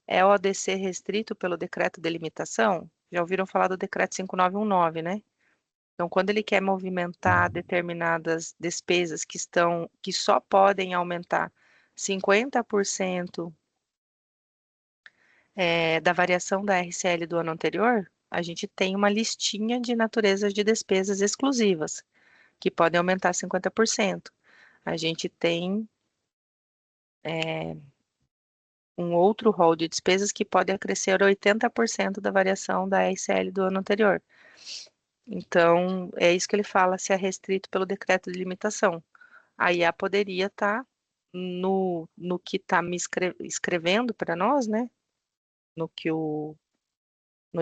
É o ODC restrito pelo decreto de limitação? Já ouviram falar do decreto 5919, né? Então, quando ele quer movimentar determinadas despesas que só podem aumentar 50% da variação da RCL do ano anterior, a gente tem uma listinha de naturezas de despesas exclusivas, que podem aumentar 50%. A gente tem um outro rol de despesas que pode acrescer 80% da variação da RCL do ano anterior. Então, é isso que ele fala, se é restrito pelo decreto de limitação. A IA poderia estar no que está me escrevendo para nós, né? No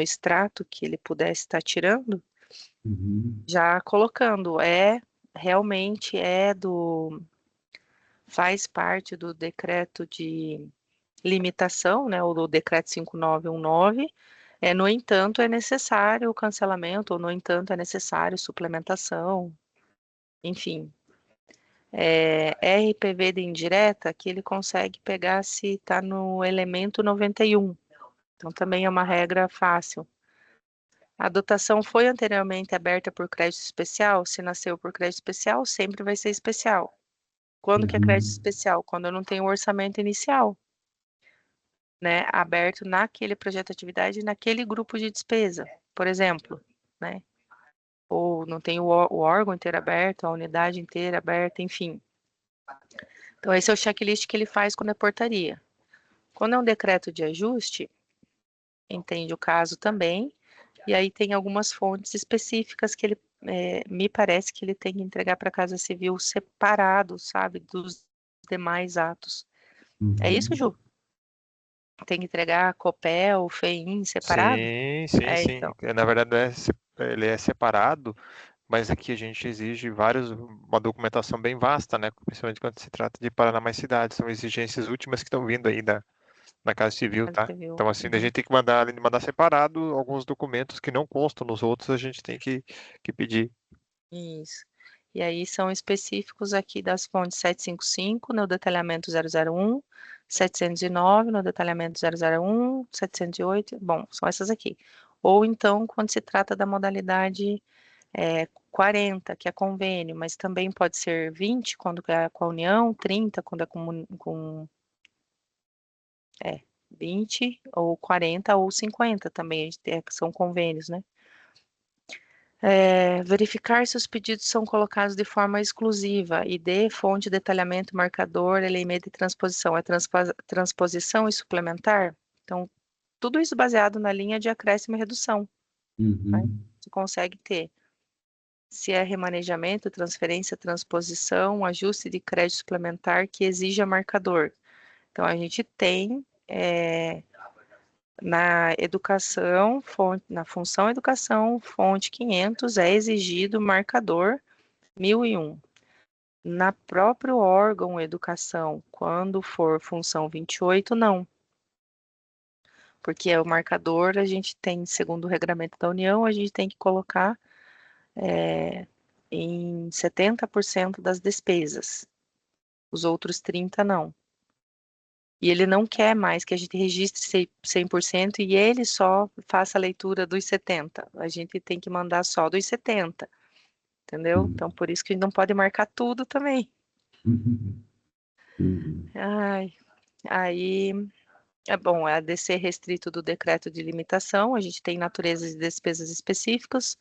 extrato que ele pudesse estar tirando, Uhum. já colocando, realmente faz parte do decreto de limitação, né, ou do decreto 5919, no entanto, é necessário o cancelamento, ou no entanto, é necessário suplementação, enfim. RPV de indireta, que ele consegue pegar se está no elemento 91. Então, também é uma regra fácil. A dotação foi anteriormente aberta por crédito especial? Se nasceu por crédito especial, sempre vai ser especial. Quando que é crédito Uhum. especial? Quando eu não tenho orçamento inicial, né, aberto naquele projeto de atividade, naquele grupo de despesa, por exemplo, né? Ou não tem o órgão inteiro aberto, a unidade inteira aberta, enfim. Então, esse é o checklist que ele faz quando é portaria. Quando é um decreto de ajuste, entende o caso também, e aí tem algumas fontes específicas que ele, me parece que ele tem que entregar para a Casa Civil separado, sabe, dos demais atos. É isso, Uhum. Ju? Tem que entregar COPEL, FEIM separado? Sim, sim, sim. Então. Na verdade, ele é separado, mas aqui a gente exige uma documentação bem vasta, né? Principalmente quando se trata de Paraná Mais Cidades. São exigências últimas que estão vindo aí da Casa Civil, Casa tá? Civil. Então, assim, a Uhum. gente tem que mandar, além de mandar separado, alguns documentos que não constam nos outros, a gente tem que pedir. Isso. E aí são específicos aqui das fontes 755 no detalhamento 001, 709 no detalhamento 001, 708, bom, são essas aqui. Ou então, quando se trata da modalidade 40, que é convênio, mas também pode ser 20, quando é com a União, 30, quando é com 20, ou 40, ou 50 também, a gente são convênios, né? Verificar se os pedidos são colocados de forma exclusiva, ID, fonte, detalhamento, marcador, elemento de transposição. É transposição e suplementar? Então, tudo isso baseado na linha de acréscimo e redução, né? Uhum. Você consegue ter. Se é remanejamento, transferência, transposição, ajuste de crédito suplementar que exija marcador. Então, a gente tem na educação, na função educação, fonte 500, é exigido marcador 1001. Na próprio órgão educação, quando for função 28, não. Porque é o marcador, a gente tem, segundo o regramento da União, a gente tem que colocar em 70% das despesas. Os outros 30% não. E ele não quer mais que a gente registre 100% e ele só faça a leitura dos 70%. A gente tem que mandar só dos 70%, entendeu? Então, por isso que a gente não pode marcar tudo também. Ai, aí, é bom, é a DC restrito do decreto de limitação, a gente tem naturezas e despesas específicas.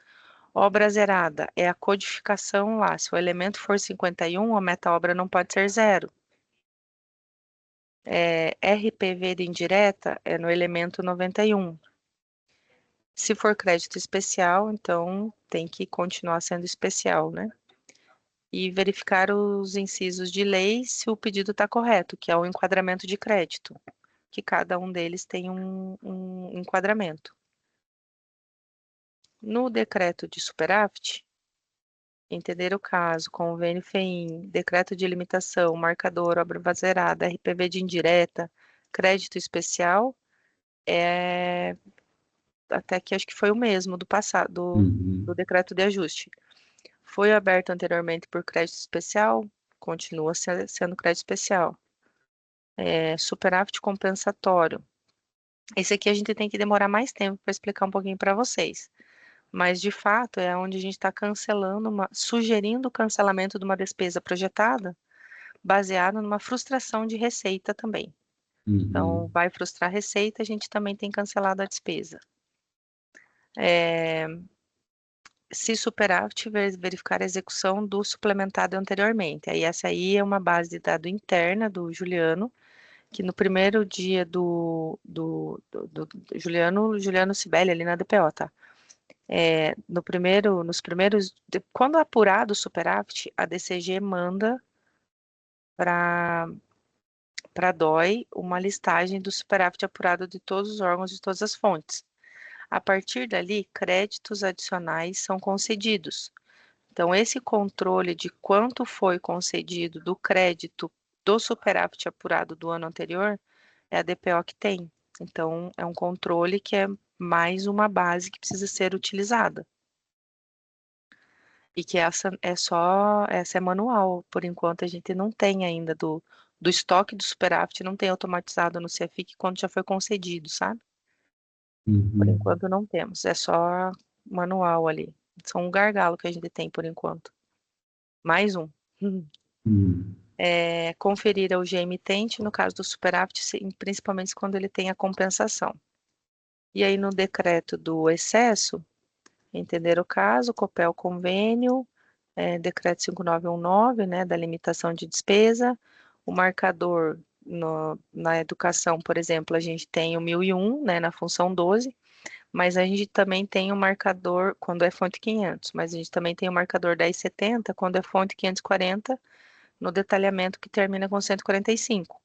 Obra zerada é a codificação lá. Se o elemento for 51, a meta-obra não pode ser 0. RPV de indireta é no elemento 91. Se for crédito especial, então tem que continuar sendo especial, né? E verificar os incisos de lei se o pedido está correto, que é o enquadramento de crédito, que cada um deles tem um enquadramento. No decreto de superávit, entender o caso, convênio FEIM, decreto de limitação, marcador, obra zerada, RPV de indireta, crédito especial, até que acho que foi o mesmo do passado, do decreto de ajuste. Foi aberto anteriormente por crédito especial, continua sendo crédito especial. Superávit compensatório. Esse aqui a gente tem que demorar mais tempo para explicar um pouquinho para vocês. Mas, de fato, é onde a gente está sugerindo o cancelamento de uma despesa projetada, baseado numa frustração de receita também. Então, vai frustrar a receita, a gente também tem cancelado a despesa. Se superávit, verificar a execução do suplementado anteriormente. Aí, essa aí é uma base de dado interna do Juliano, que no primeiro dia do Juliano Cibele, ali na DPO, tá? Quando apurado o superávit, a DCG manda para a DOI uma listagem do superávit apurado de todos os órgãos de todas as fontes. A partir dali, créditos adicionais são concedidos. Então, esse controle de quanto foi concedido do crédito do superávit apurado do ano anterior é a DPO que tem. Então, é um controle que é mais uma base que precisa ser utilizada. E que essa é manual. Por enquanto, a gente não tem ainda do estoque do superávit, não tem automatizado no CEFIC quando já foi concedido, sabe? Por enquanto não temos, é só manual ali. Só um gargalo que a gente tem por enquanto. Mais um. Conferir ao G emitente, no caso do superávit, principalmente quando ele tem a compensação. E aí no decreto do excesso, entender o caso, COPEL convênio, decreto 5919, né, da limitação de despesa, o marcador na educação, por exemplo, a gente tem o 1001, né, na função 12, mas a gente também tem o marcador quando é fonte 500, mas a gente também tem o marcador 1070 quando é fonte 540, no detalhamento que termina com 145.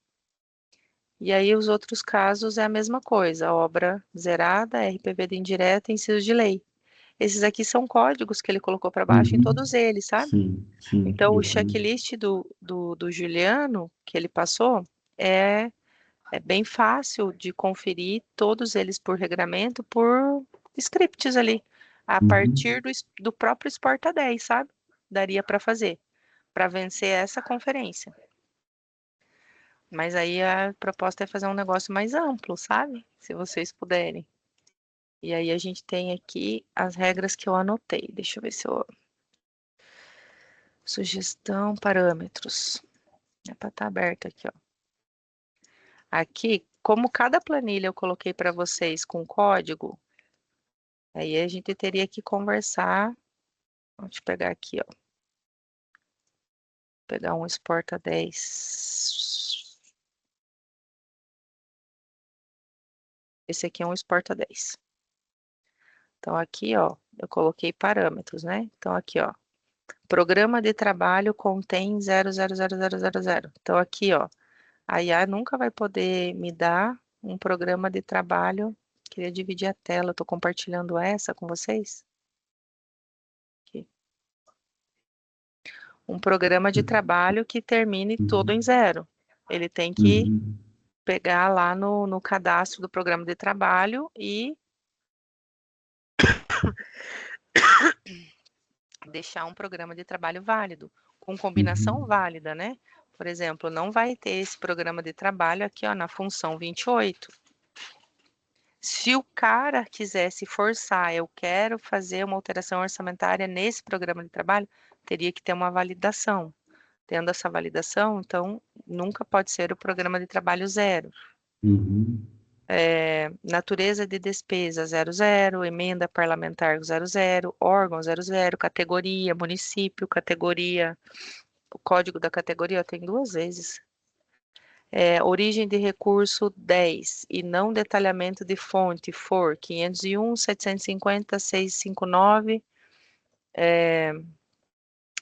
E aí os outros casos é a mesma coisa, obra zerada, RPV de indireta, inciso de lei. Esses aqui são códigos que ele colocou para baixo em todos eles, sabe? Sim. Então, o checklist do Juliano, que ele passou, é bem fácil de conferir todos eles por regramento, por scripts ali, a partir do próprio Exporta 10, sabe? Daria para fazer, para vencer essa conferência. Mas aí a proposta é fazer um negócio mais amplo, sabe? Se vocês puderem. E aí a gente tem aqui as regras que eu anotei. Deixa eu ver se eu... Sugestão, parâmetros. É para estar aberto aqui, ó. Aqui, como cada planilha eu coloquei para vocês com código, aí a gente teria que conversar. Deixa eu pegar aqui, ó. Pegar um Exporta 10. Esse aqui é um Exporta 10. Então, aqui, ó, eu coloquei parâmetros, né? Então, aqui, ó. Programa de trabalho contém 0,00000. Então, aqui, ó. A IA nunca vai poder me dar um programa de trabalho. Queria dividir a tela. Estou compartilhando essa com vocês. Aqui. um programa de trabalho que termine todo em zero. Ele tem que Uhum. pegar lá no cadastro do programa de trabalho e deixar um programa de trabalho válido, com combinação Uhum. válida, né? Por exemplo, não vai ter esse programa de trabalho aqui, ó, na função 28. Se o cara quisesse forçar, eu quero fazer uma alteração orçamentária nesse programa de trabalho, teria que ter uma validação. Tendo essa validação, então, nunca pode ser o programa de trabalho zero. Uhum. Natureza de despesa 00, emenda parlamentar 00, órgão 00, categoria, município, categoria, o código da categoria ó, tem 2 vezes. Origem de recurso 10 e não detalhamento de fonte for 501, 750, 659,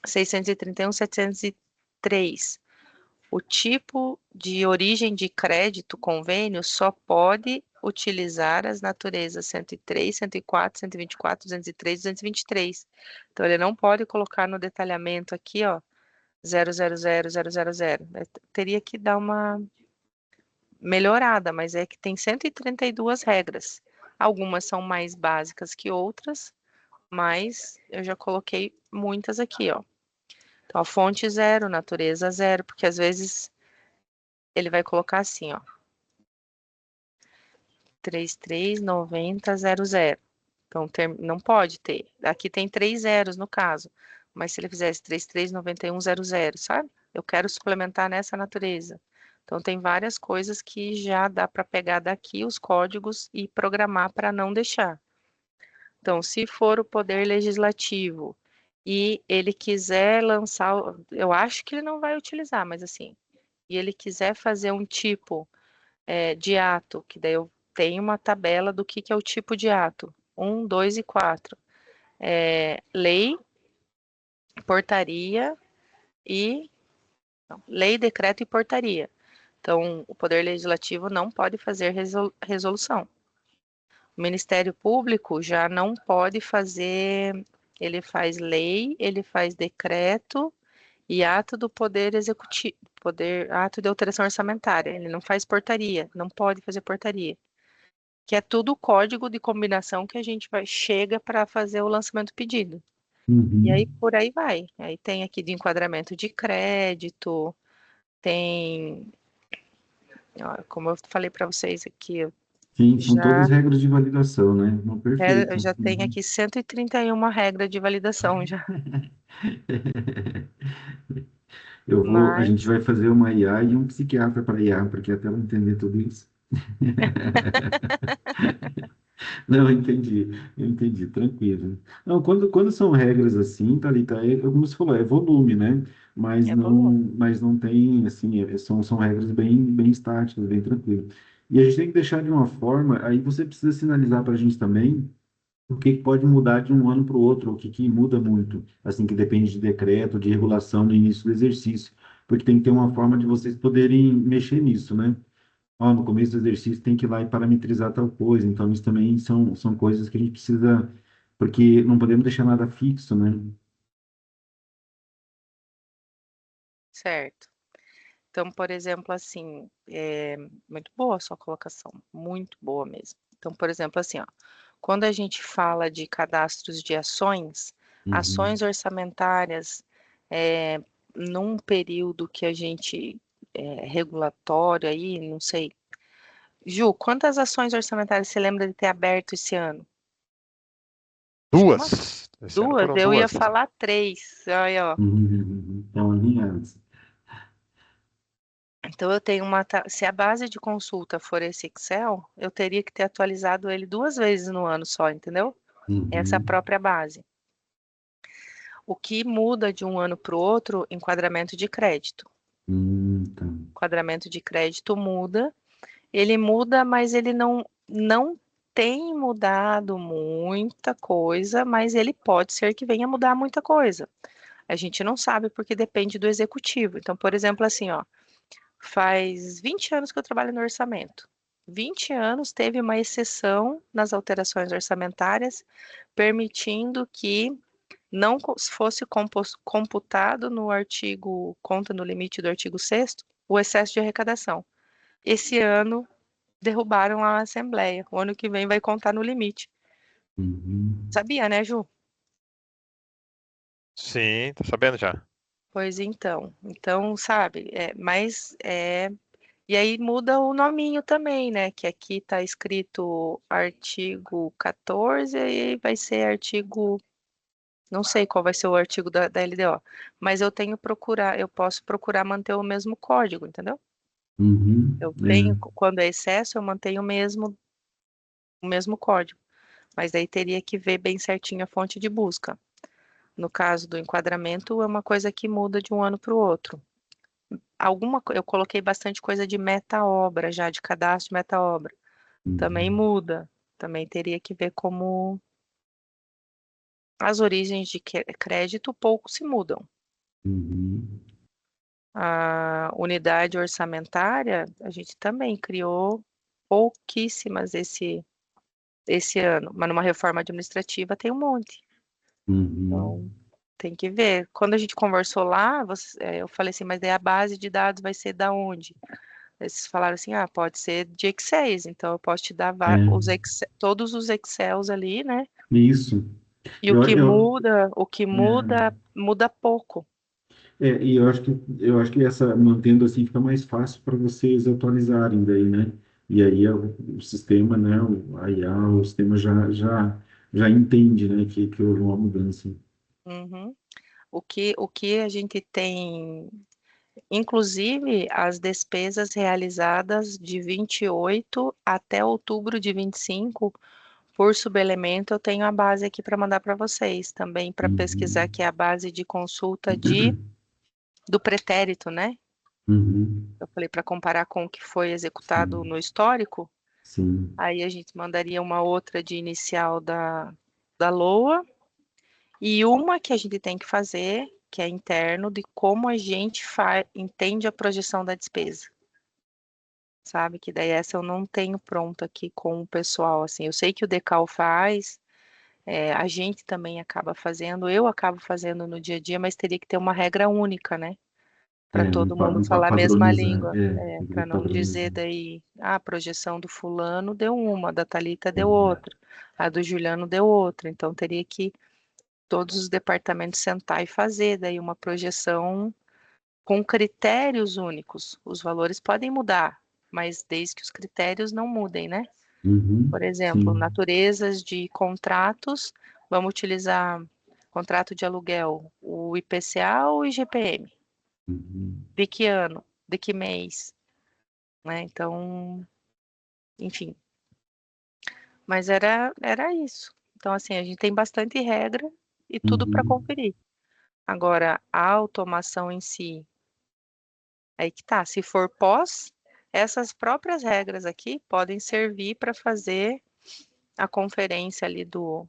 631, 703. O tipo de origem de crédito convênio só pode utilizar as naturezas 103, 104, 124, 203, 223. Então, ele não pode colocar no detalhamento aqui, ó, 000, 000. Teria que dar uma melhorada, mas é que tem 132 regras. Algumas são mais básicas que outras, mas eu já coloquei muitas aqui, ó. Então, a fonte 0, natureza 0, porque às vezes ele vai colocar assim, ó, 339000. Então, não pode ter. Aqui tem 3 zeros no caso, mas se ele fizesse 339100, sabe? Eu quero suplementar nessa natureza. Então, tem várias coisas que já dá para pegar daqui os códigos e programar para não deixar. Então, se for o poder legislativo e ele quiser lançar, eu acho que ele não vai utilizar, mas assim, e ele quiser fazer um tipo de ato, que daí eu tenho uma tabela do que é o tipo de ato. 1, 2 e 4. Lei, portaria e... Não, lei, decreto e portaria. Então, o Poder Legislativo não pode fazer resolução. O Ministério Público já não pode fazer... Ele faz lei, ele faz decreto e ato do Poder Executivo, ato de alteração orçamentária. Ele não faz portaria, não pode fazer portaria. Que é tudo o código de combinação que a gente chega para fazer o lançamento do pedido. E aí, Uhum. por aí vai. Aí tem aqui de enquadramento de crédito, tem, ó, como eu falei para vocês aqui, Sim, são todas regras de validação, né? Não, eu perfeito. já tenho Uhum. aqui 131 regras de validação já. A Mas gente vai fazer uma IA e um psiquiatra para IA, porque até ela entender tudo isso. Não, eu entendi, tranquilo. Não, quando são regras assim, Thalita, como você falou, é volume, né? é volume. Mas não tem, assim, são regras bem estáticas, bem tranquilas. E a gente tem que deixar de uma forma, aí você precisa sinalizar para a gente também o que que pode mudar de um ano para o outro, o que que muda muito, assim, que depende de decreto, de regulação no início do exercício, porque tem que ter uma forma de vocês poderem mexer nisso, né? Ó, no começo do exercício tem que ir lá e parametrizar tal coisa. Então, isso também são coisas que a gente precisa, porque não podemos deixar nada fixo, né? Certo. Então, por exemplo, assim, muito boa a sua colocação, muito boa mesmo. Então, por exemplo, assim, ó, quando a gente fala de cadastros de ações, ações Uhum. orçamentárias, num período que a gente regulatório aí, não sei. Ju, quantas ações orçamentárias você lembra de ter aberto esse ano? Acho que umas Duas. Esse ano duas, foram eu ia duas. falar 3. Olha, ó. Uhum. Então, alinhados. Então eu tenho se a base de consulta for esse Excel, eu teria que ter atualizado ele 2 vezes no ano só, entendeu? Essa Uhum. própria base. O que muda de um ano para o outro, enquadramento de crédito. Tá. Enquadramento de crédito muda, ele muda, mas ele não tem mudado muita coisa, mas ele pode ser que venha mudar muita coisa. A gente não sabe porque depende do executivo. Então, por exemplo, assim, ó, faz 20 anos que eu trabalho no orçamento. 20 anos teve uma exceção nas alterações orçamentárias, permitindo que não se fosse computado no artigo, conta no limite do artigo 6º, o excesso de arrecadação. Esse ano derrubaram a Assembleia. O ano que vem vai contar no limite. Uhum. Sabia, né, Ju? Sim, tô sabendo já. Pois então. Então, sabe, e aí muda o nominho também, né? Que aqui tá escrito artigo 14 e vai ser artigo. Não sei qual vai ser o artigo da LDO, mas eu posso procurar manter o mesmo código, entendeu? Uhum. Eu É. tenho, quando é excesso, eu mantenho o mesmo código, mas daí teria que ver bem certinho a fonte de busca. No caso do enquadramento, é uma coisa que muda de um ano para o outro. Eu coloquei bastante coisa de meta-obra já, de cadastro meta-obra. Também Uhum. muda. Também teria que ver como as origens de crédito pouco se mudam. Uhum. A unidade orçamentária, a gente também criou pouquíssimas esse ano, mas numa reforma administrativa tem um monte. Então, Uhum. tem que ver. Quando a gente conversou lá, eu falei assim, mas daí a base de dados vai ser da onde? Eles falaram assim, pode ser de Excel, então eu posso te dar É. todos os Excels ali, né? Isso. E o Eu, que eu, muda, muda pouco. e eu acho que essa mantendo assim fica mais fácil para vocês atualizarem daí, né? E aí o sistema, né? A IA, o sistema já entende, né? Que houve uma mudança. Uhum. O que a gente tem, inclusive as despesas realizadas de 28 até outubro de 25, por subelemento, eu tenho a base aqui para mandar para vocês também, para pesquisar, Uhum. que é a base de consulta do pretérito, né? Uhum. Eu falei para comparar com o que foi executado Sim, no histórico. sim. Aí a gente mandaria uma outra de inicial da LOA e uma que a gente tem que fazer, que é interno, de como a gente entende a projeção da despesa. Sabe? Que daí essa eu não tenho pronta aqui com o pessoal, assim. Eu sei que o Decal faz, a gente também acaba fazendo, eu acabo fazendo no dia a dia, mas teria que ter uma regra única, né? Para todo mundo falar a mesma Padronizar, língua, tem que para não dizer padronizar. daí, a projeção do fulano deu uma, da Thalita deu Uhum. outra, a do Juliano deu outra, então teria que todos os departamentos sentar e fazer daí uma projeção com critérios únicos. Os valores podem mudar, mas desde que os critérios não mudem, né? Por Uhum. exemplo, Sim. naturezas de contratos, vamos utilizar contrato de aluguel, o IPCA ou o IGPM? Uhum. De que ano? De que mês? Né? Então, enfim. Mas era isso. Então, assim, a gente tem bastante regra e tudo para Uhum. conferir. Agora, a automação em si, aí que tá. Se for pós, essas próprias regras aqui podem servir para fazer a conferência ali do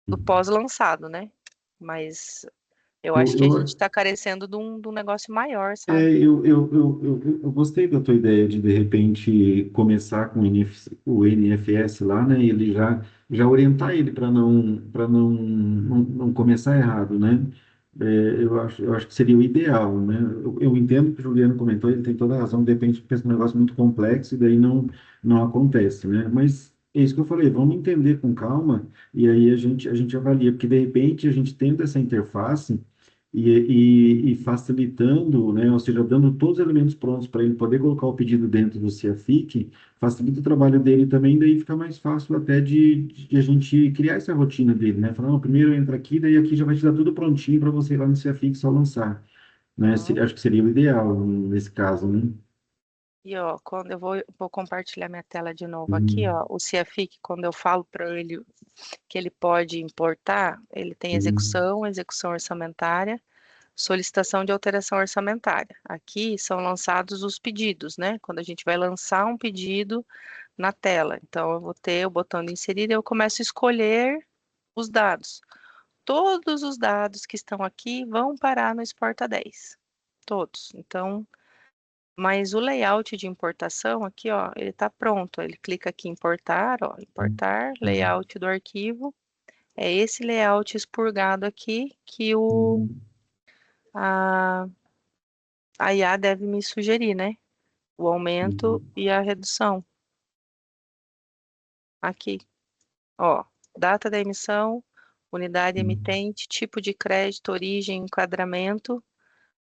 Uhum. pós-lançado, né? Mas eu Eu, acho que a gente eu, está carecendo de um negócio maior, É, sabe? eu gostei da tua ideia de repente, começar com o NFS lá, né? E ele já orientar ele para não começar errado, né? Eu acho que seria o ideal, né? Eu entendo que o Juliano comentou, ele tem toda a razão, de repente pensa num negócio muito complexo e daí não acontece, né? Mas é isso que eu falei, vamos entender com calma e aí a gente avalia, porque de repente a gente tendo essa interface e facilitando, né, ou seja, dando todos os elementos prontos para ele poder colocar o pedido dentro do CIAFIC, facilita o trabalho dele também, daí fica mais fácil até de a gente criar essa rotina dele, né? Falar, não, primeiro entra aqui, daí aqui já vai te dar tudo prontinho para você ir lá no CIAFIC só lançar, né? Uhum. Acho que seria o ideal nesse caso, né? E ó, quando eu vou compartilhar minha tela de novo aqui, Uhum. ó, o CIAFIC, quando eu falo para ele que ele pode importar, ele tem Uhum. execução orçamentária, solicitação de alteração orçamentária. Aqui são lançados os pedidos, né? Quando a gente vai lançar um pedido na tela. Então, eu vou ter o botão de inserir e eu começo a escolher os dados. Todos os dados que estão aqui vão parar no Exporta 10. Todos. Então, mas o layout de importação aqui, ó, ele está pronto. Ele clica aqui em importar, ó, importar, Uhum. layout do arquivo. É esse layout expurgado aqui que Uhum. a, a IA deve me sugerir, né? O aumento Uhum. e a redução. Aqui, ó, data da emissão, unidade Uhum. emitente, tipo de crédito, origem, enquadramento,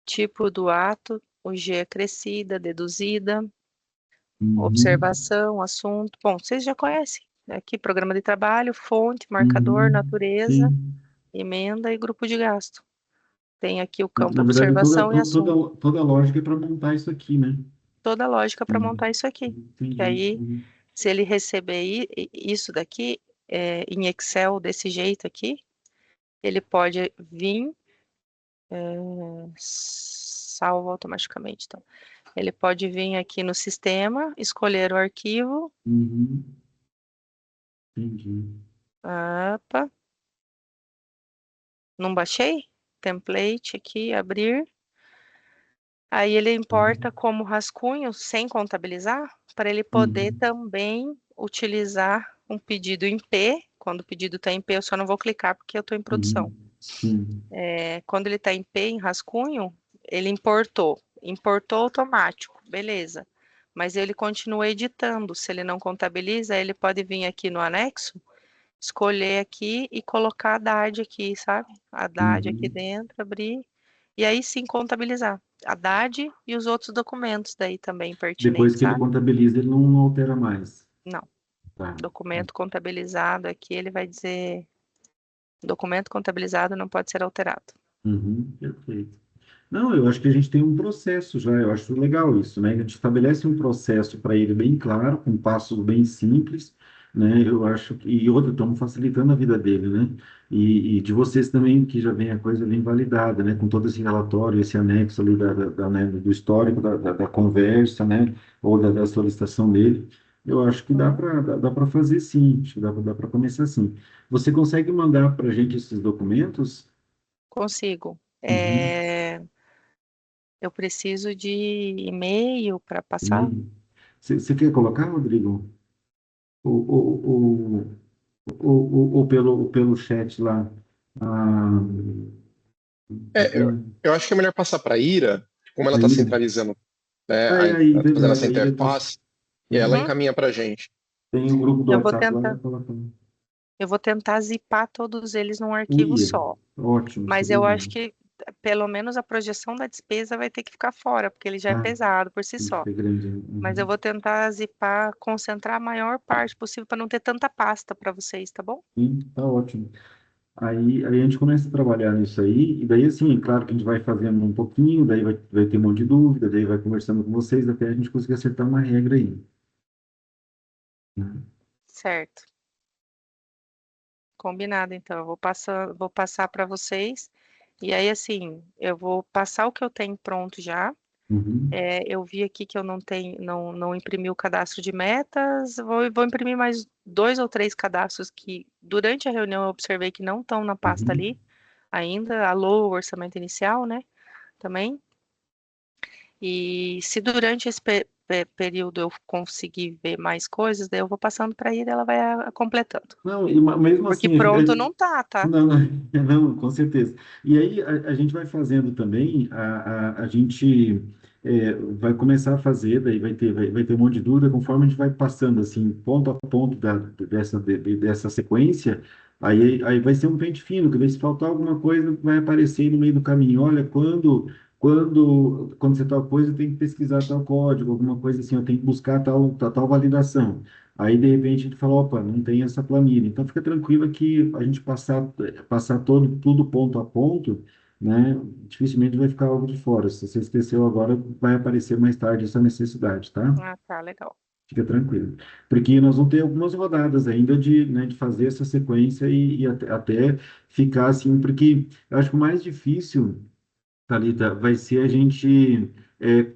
tipo do ato, o G acrescida, deduzida, Uhum. observação, assunto. Bom, vocês já conhecem. Aqui, programa de trabalho, fonte, marcador, Uhum. natureza, Sim. emenda e grupo de gasto. Tem aqui o campo Na verdade, observação e assunto. toda a lógica é para montar isso aqui, né? Toda a lógica para Uhum. montar isso aqui. Que Entendi. aí, Uhum. se ele receber isso daqui em Excel desse jeito aqui, ele pode vir, salva automaticamente. Então, ele pode vir aqui no sistema, escolher o arquivo, Uhum. Entendi. opa, não baixei? Template aqui, abrir. Aí ele importa Uhum. como rascunho, sem contabilizar, para ele poder Uhum. também utilizar um pedido em P. Quando o pedido está em P, eu só não vou clicar porque eu estou em produção. Uhum. Sim. Quando ele está em P, em rascunho, ele importou automático, beleza. Mas ele continua editando. Se ele não contabiliza, ele pode vir aqui no anexo, escolher aqui e colocar a DAD aqui, sabe? A DAD aqui Uhum. dentro, abrir, e aí sim contabilizar. A DAD e os outros documentos daí também Depois pertinentes, que ele sabe? contabiliza, ele não altera mais. Não. Tá. Documento contabilizado aqui, ele vai dizer, documento contabilizado não pode ser alterado. Uhum. Perfeito. Não, eu acho que a gente tem um processo já, eu acho legal isso, né? A gente estabelece um processo para ele bem claro, com passos bem simples, né? Eu acho que, e outra, estamos facilitando a vida dele, né? E de vocês também, que já vem a coisa bem validada, né? Com todo esse relatório, esse anexo ali né? Do histórico da conversa, né? Ou da solicitação dele. Eu acho que Uhum. dá para fazer sim, acho que dá para começar sim. Você consegue mandar para a gente esses documentos? Consigo. Uhum. Eu preciso de e-mail para passar. E você quer colocar, Rodrigo? Ou, ou pelo chat lá? Ah, Eu acho que é melhor passar para a Ira, como ela a está Ira? centralizando, né, Ah, é aí, ela está fazendo essa verdade. A Ira tem, interface, e ela Uhum. encaminha para a gente. tem um grupo do Eu vou WhatsApp lá, já tentar. colocando. Eu vou tentar zipar todos eles num arquivo Ui, só. ótimo, Mas seria eu bom. acho que pelo menos a projeção da despesa vai ter que ficar fora, porque ele já é Ah, pesado por si isso só. é grande. Mas eu Uhum. vou tentar zipar, concentrar a maior parte possível para não ter tanta pasta para vocês, tá bom? Sim, tá ótimo. Aí a gente começa a trabalhar nisso aí, e daí, assim, claro que a gente vai fazendo um pouquinho, daí vai ter um monte de dúvida, daí vai conversando com vocês até a gente conseguir acertar uma regra aí, né? Certo. Combinado, então. Eu vou passar para vocês. E aí, assim, eu vou passar o que eu tenho pronto já. Uhum. Eu vi aqui que eu não tenho, não imprimi o cadastro de metas. Vou imprimir mais 2 ou 3 cadastros que durante a reunião eu observei que não estão na pasta Uhum. ali ainda. Alô, orçamento inicial, né? Também. E se durante esse período eu conseguir ver mais coisas, daí eu vou passando para ir, ela vai completando. Não, e mesmo Porque assim, pronto não tá, tá? não, não, não, com certeza. E aí a gente vai fazendo também, a gente vai começar a fazer, daí vai ter um monte de dúvida, conforme a gente vai passando, assim, ponto a ponto dessa sequência, aí vai ser um pente fino, que daí se faltar alguma coisa, vai aparecer no meio do caminho. Olha, quando você tal coisa, tem que pesquisar tal código, alguma coisa assim, eu tenho que buscar tal validação. Aí, de repente, a gente fala, opa, não tem essa planilha. Então, fica tranquila que a gente passar tudo ponto a ponto, né? Dificilmente vai ficar algo de fora. Se você esqueceu agora, vai aparecer mais tarde essa necessidade, tá? Ah, tá, legal. Fica tranquilo. Porque nós vamos ter algumas rodadas ainda de fazer essa sequência e até ficar assim, porque eu acho que o mais difícil, Thalita, vai ser a gente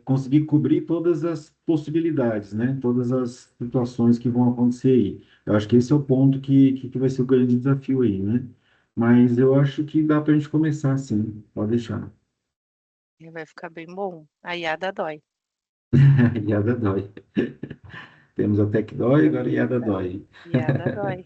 conseguir cobrir todas as possibilidades, né? Todas as situações que vão acontecer aí. Eu acho que esse é o ponto que vai ser o grande desafio aí, né? Mas eu acho que dá para a gente começar, sim. Pode deixar. Vai ficar bem bom. A IADA dói. Iada dói. Temos até que dói, agora Iada dói. IADA dói.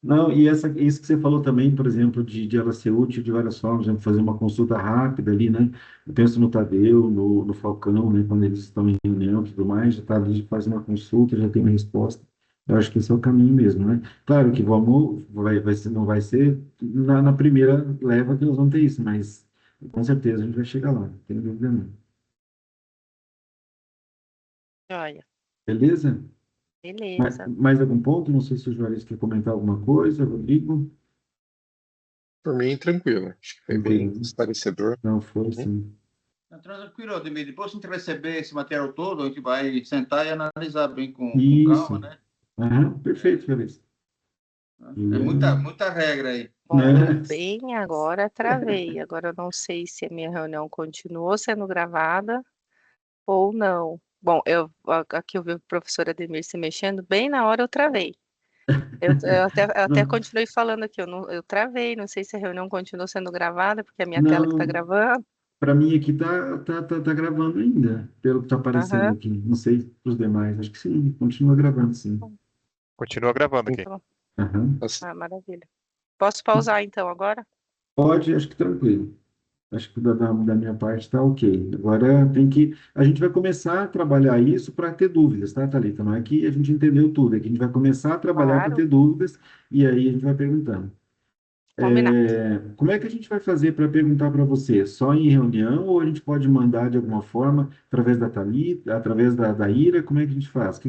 Não, e isso que você falou também, por exemplo, de ela ser útil de várias formas, por exemplo, fazer uma consulta rápida ali, né? Eu penso no Tadeu, no Falcão, né? Quando eles estão em reunião e tudo mais, já está ali, faz uma consulta, já tem uma resposta. Eu acho que esse é o caminho mesmo, né? Claro que não vai ser na primeira leva que nós vamos ter isso, mas com certeza a gente vai chegar lá, não tem dúvida não. Olha, Beleza? beleza. Mais algum ponto? Não sei se o Juarez quer comentar alguma coisa, Rodrigo? Por mim, tranquilo. Acho que foi bem Tranquilo, né? esclarecedor. Não foi, Uhum. sim. Então, tranquilo, Ademir. Depois que a gente receber esse material todo, a gente vai sentar e analisar bem com calma, Isso. né? Aham, perfeito, Juarez. É muita, muita regra aí. Bom, Né? bem agora travei. Agora eu não sei se a minha reunião continuou sendo gravada ou não. Bom, aqui eu vi o professor Ademir se mexendo, bem na hora eu travei. Eu até Não, continuei falando aqui, eu travei, não sei se a reunião continuou sendo gravada, porque a minha tela que está não, gravando. para mim aqui tá gravando ainda, pelo que tá aparecendo Aham. aqui. Não sei para os demais, acho que sim, continua gravando, sim. Continua gravando aqui. Pronto. Aham. Ah, maravilha. Posso pausar então agora? Pode, acho que tranquilo. Acho que da minha parte está ok. Agora a gente vai começar a trabalhar isso para ter dúvidas, tá, Thalita? Não é que a gente entendeu tudo, é que a gente vai começar a trabalhar para Claro, ter dúvidas e aí a gente vai perguntando. combinado. Como é que a gente vai fazer para perguntar para você? Só em reunião ou a gente pode mandar de alguma forma através da Thalita, através da Ira? Como é que a gente faz? O que